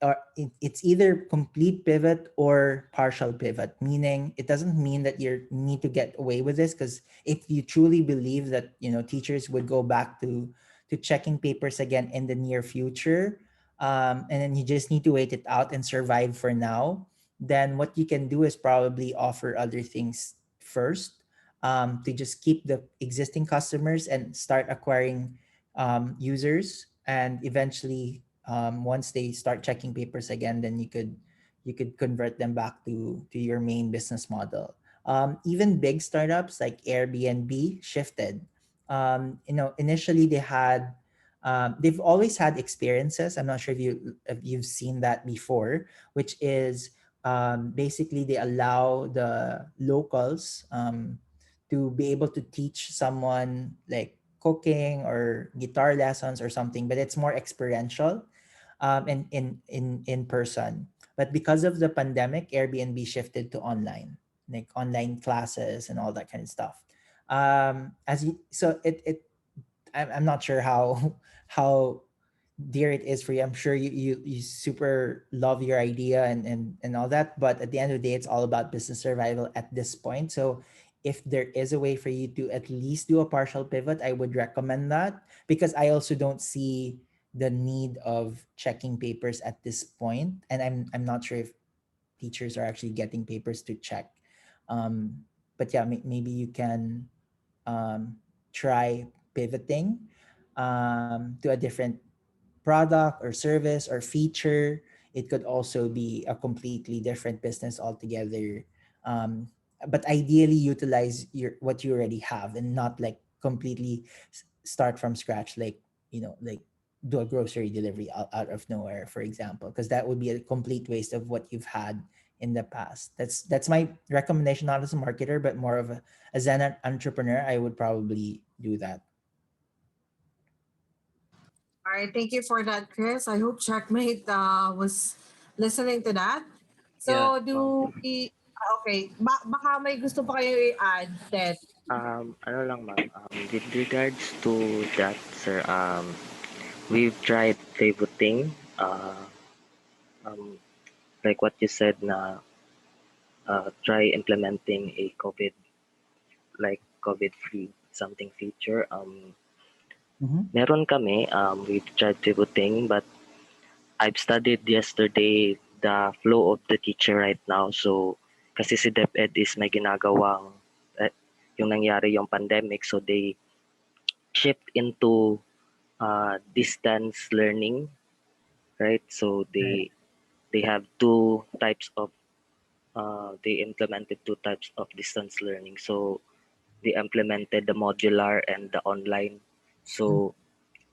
or it's either complete pivot or partial pivot, meaning it doesn't mean that you need to get away with this, because if you truly believe that teachers would go back to checking papers again in the near future, and then you just need to wait it out and survive for now, then what you can do is probably offer other things first, to just keep the existing customers and start acquiring users, and eventually, once they start checking papers again, then you could convert them back to your main business model. Even big startups like Airbnb shifted. Initially they've always had experiences. I'm not sure if you've seen that before, which is, basically they allow the locals, to be able to teach someone like cooking or guitar lessons or something, but it's more experiential, and in person. But because of the pandemic, Airbnb shifted to online, like online classes and all that kind of stuff. As you, so it I'm not sure how how dear it is for you. I'm sure you super love your idea and all that, but at the end of the day, it's all about business survival at this point. So if there is a way for you to at least do a partial pivot, I would recommend that, because I also don't see the need of checking papers at this point, and I'm not sure if teachers are actually getting papers to check. But yeah, maybe you can, um, try pivoting, to a different product or service or feature. It could also be a completely different business altogether. Um, but ideally, utilize what you already have, and not like completely start from scratch, like like do a grocery delivery out of nowhere, for example, because that would be a complete waste of what you've had in the past. That's my recommendation, not as a marketer, but more of as an entrepreneur. I would probably do that. All right, thank you for that, Chris. I hope Checkmate was listening to that. Yeah. So, okay, baka may gusto pa kayo i-add, Ted. Ano lang ma'am, with regards to that, sir, we've tried pivoting, um, like what you said na try implementing a COVID-free something feature. Mm-hmm. Meron kami, we've tried pivoting, but I've studied yesterday the flow of the teacher right now. So, kasi si DepEd is may ginagawang, eh, yung nangyari yung pandemic, so they shift into distance learning, right? So Right. they have two types of they implemented two types of distance learning. So they implemented the modular and the online. So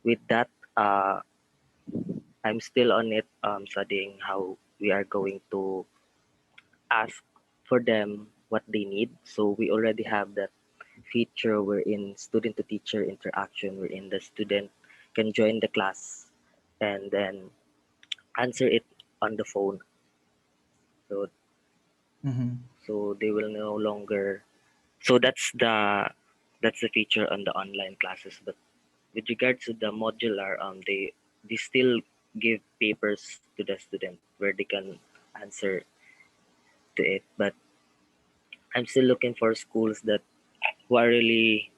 with that, I'm still on it, studying how we are going to ask for them what they need. So we already have that feature wherein student to teacher interaction, wherein the student can join the class and then answer it on the phone. So Mm-hmm. they will no longer. So that's the feature on the online classes. But with regards to the modular, they still give papers to the student where they can answer to it. But I'm still looking for schools that who are really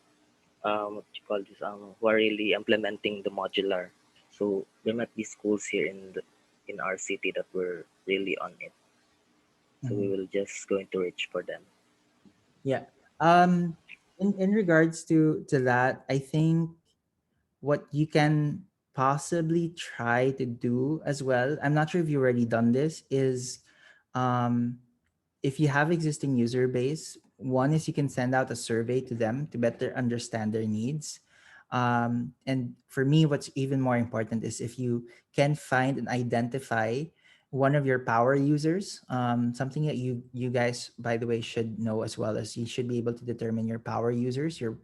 what you call this who are really implementing the modular. So there might be schools here in our city that were really on it. So we Mm-hmm. will just going to reach for them. Yeah. Um, in regards to that, I think what you can possibly try to do as well, I'm not sure if you've already done this, is Um, if you have existing user base, one is you can send out a survey to them to better understand their needs. And for me, what's even more important is if you can find and identify one of your power users, something that you guys, by the way, should know as well, as you should be able to determine your power users, your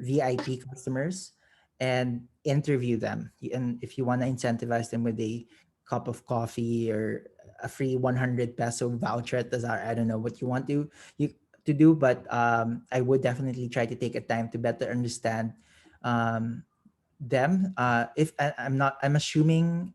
VIP customers, and interview them. And if you want to incentivize them with a cup of coffee or a free 100 peso voucher at the Zara. I don't know what you want you to do, but I would definitely try to take a time to better understand um, them. If I'm not, I'm assuming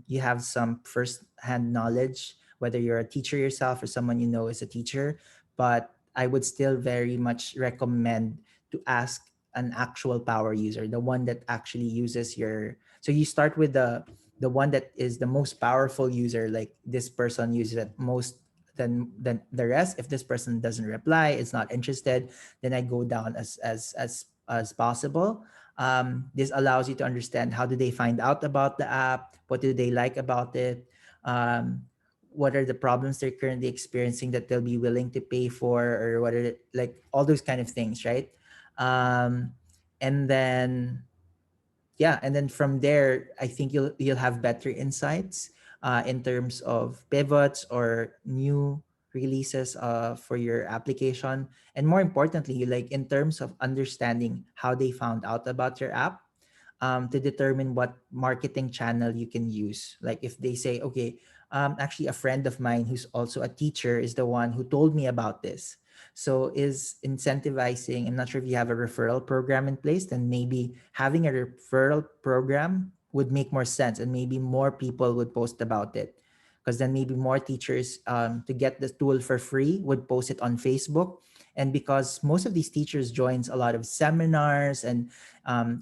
you have some first-hand knowledge, whether you're a teacher yourself or someone you know is a teacher. But I would still very much recommend to ask an actual power user, the one that actually uses your. So you start with the one that is the most powerful user, like this person uses it most than the rest. If this person doesn't reply, is not interested, then I go down as possible. This allows you to understand how do they find out about the app, what do they like about it, um, what are the problems they're currently experiencing that they'll be willing to pay for, or what are like all those kind of things, right? Um, and then yeah, and then from there I think you'll have better insights in terms of pivots or new releases for your application, and more importantly, like in terms of understanding how they found out about your app, to determine what marketing channel you can use. Like if they say, okay, actually a friend of mine who's also a teacher is the one who told me about this. So is incentivizing, I'm not sure if you have a referral program in place, then maybe having a referral program would make more sense and maybe more people would post about it. Because then maybe more teachers to get the tool for free would post it on Facebook. And because most of these teachers joins a lot of seminars and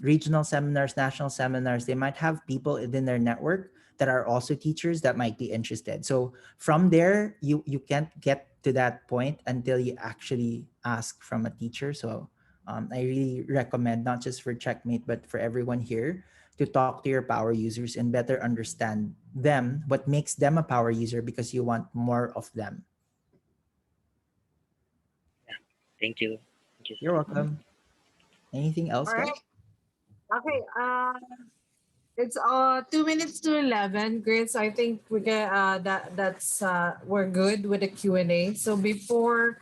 regional seminars, national seminars, they might have people within their network that are also teachers that might be interested. So from there, you can't get to that point until you actually ask from a teacher. So I really recommend, not just for Checkmate, but for everyone here, to talk to your power users and better understand them, what makes them a power user, because you want more of them. Thank you. Thank you, You're sir. welcome. Anything else, All guys? right. Okay. It's 2 minutes to 11. Great. So I think we can that's we're good with the Q&A. So before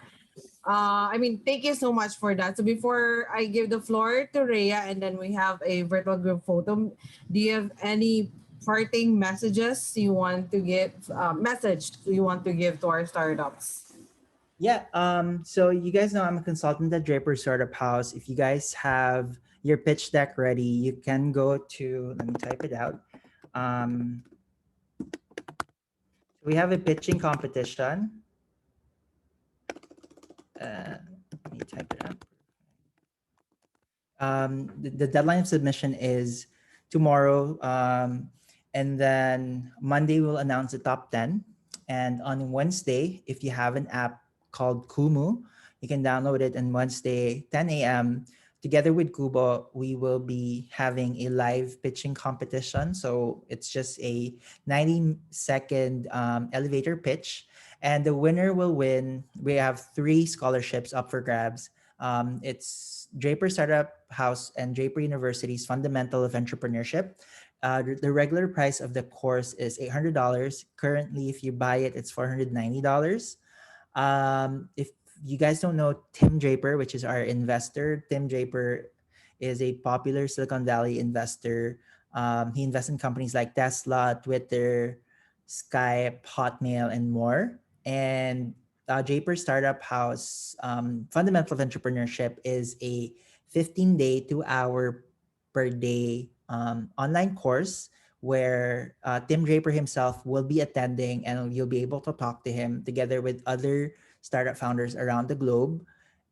I mean, thank you so much for that. So before I give the floor to Rhea and then we have a virtual group photo, do you have any parting messages you want to give you want to give to our startups? Yeah. So you guys know I'm a consultant at Draper Startup House. If you guys have your pitch deck ready, you can go to, let me type it out. Um, we have a pitching competition. Let me type it out. The deadline of submission is tomorrow. And then Monday we'll announce the top 10. And on Wednesday, if you have an app called Kumu, you can download it. And Wednesday, 10 a.m., together with Kubo, we will be having a live pitching competition. So it's just a 90-second elevator pitch. And the winner will win. We have 3 scholarships up for grabs. It's Draper Startup House and Draper University's Fundamental of Entrepreneurship. The regular price of the course is $800. Currently, if you buy it, it's $490. If you guys don't know Tim Draper, which is our investor, Tim Draper is a popular Silicon Valley investor. He invests in companies like Tesla, Twitter, Skype, Hotmail, and more. And Draper Startup House Fundamental of Entrepreneurship is a 15-day, 2-hour per day online course where Tim Draper himself will be attending, and you'll be able to talk to him together with other startup founders around the globe.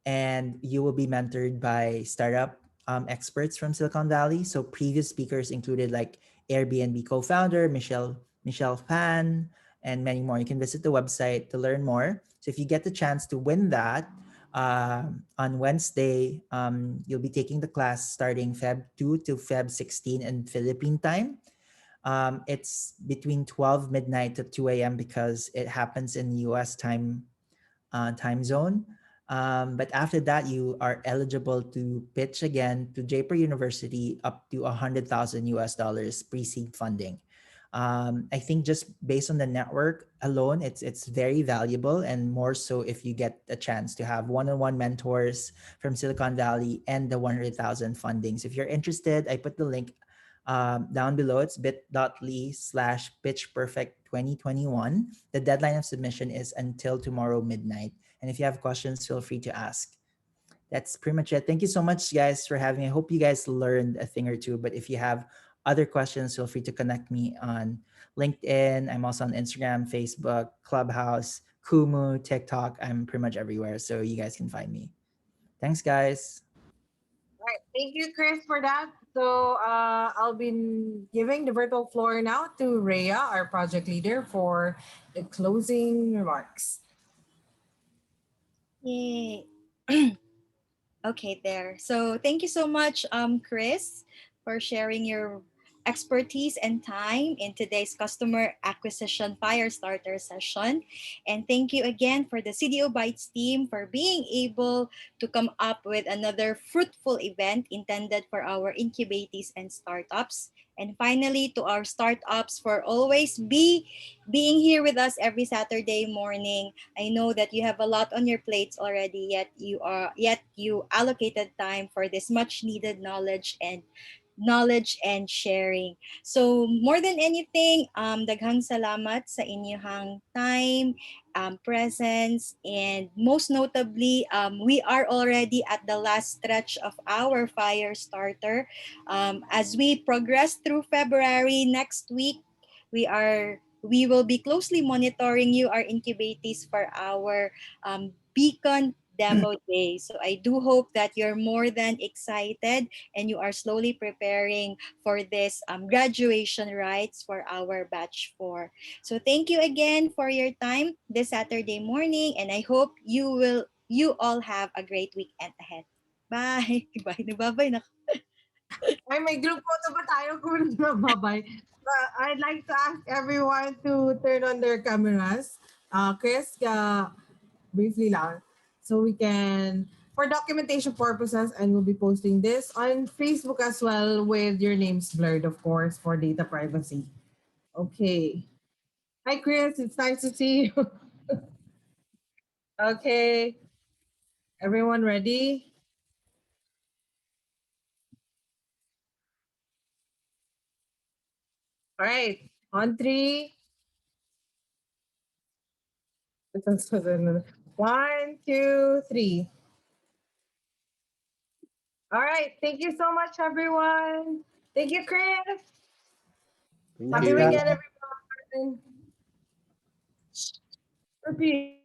And you will be mentored by startup experts from Silicon Valley. So previous speakers included like Airbnb co-founder Michelle Pan and many more. You can visit the website to learn more. So if you get the chance to win that, on Wednesday, you'll be taking the class starting Feb 2 to Feb 16 in Philippine time. It's between 12 midnight to 2 a.m. because it happens in US time zone. But after that, you are eligible to pitch again to Jaipur University up to 100,000 US dollars pre-seed funding. I think just based on the network alone, it's very valuable, and more so if you get a chance to have one-on-one mentors from Silicon Valley and the 100,000 fundings. If you're interested, I put the link down below. It's bit.ly/pitchperfect2021. The deadline of submission is until tomorrow midnight. And if you have questions, feel free to ask. That's pretty much it. Thank you so much, guys, for having me. I hope you guys learned a thing or two. But if you have other questions, feel free to connect me on LinkedIn. I'm also on Instagram, Facebook, Clubhouse, Kumu, TikTok. I'm pretty much everywhere, so you guys can find me. Thanks, guys. All right. Thank you, Chris, for that. So I'll be giving the virtual floor now to Rhea, our project leader, for the closing remarks. Yay. Okay, there. So thank you so much, Chris, for sharing your expertise and time in today's customer acquisition Firestarter session. And thank you again for the CDO Bytes team for being able to come up with another fruitful event intended for our incubatees and startups. And finally, to our startups for always being here with us every Saturday morning. I know that you have a lot on your plates already, yet you allocated time for this much needed knowledge and sharing. So more than anything, daghang salamat sa inyong time, presence, and most notably, we are already at the last stretch of our fire starter. As we progress through February next week, we will be closely monitoring you, our incubatees, for our Beacon Demo Day. So I do hope that you're more than excited and you are slowly preparing for this graduation rites for our batch 4. So thank you again for your time this Saturday morning, and I hope you all have a great weekend ahead. Bye. Bye. Nagbabay na. Ay, may group photo ba tayo kung mababay? I'd like to ask everyone to turn on their cameras. Chris, briefly lang. So we can, for documentation purposes, and we'll be posting this on Facebook as well with your names blurred, of course, for data privacy. Okay. Hi, Chris. It's nice to see you. Okay. Everyone ready? All right. On three. One, two, three. All right. Thank you so much, everyone. Thank you, Chris. Thank Happy you. weekend, everyone. Repeat.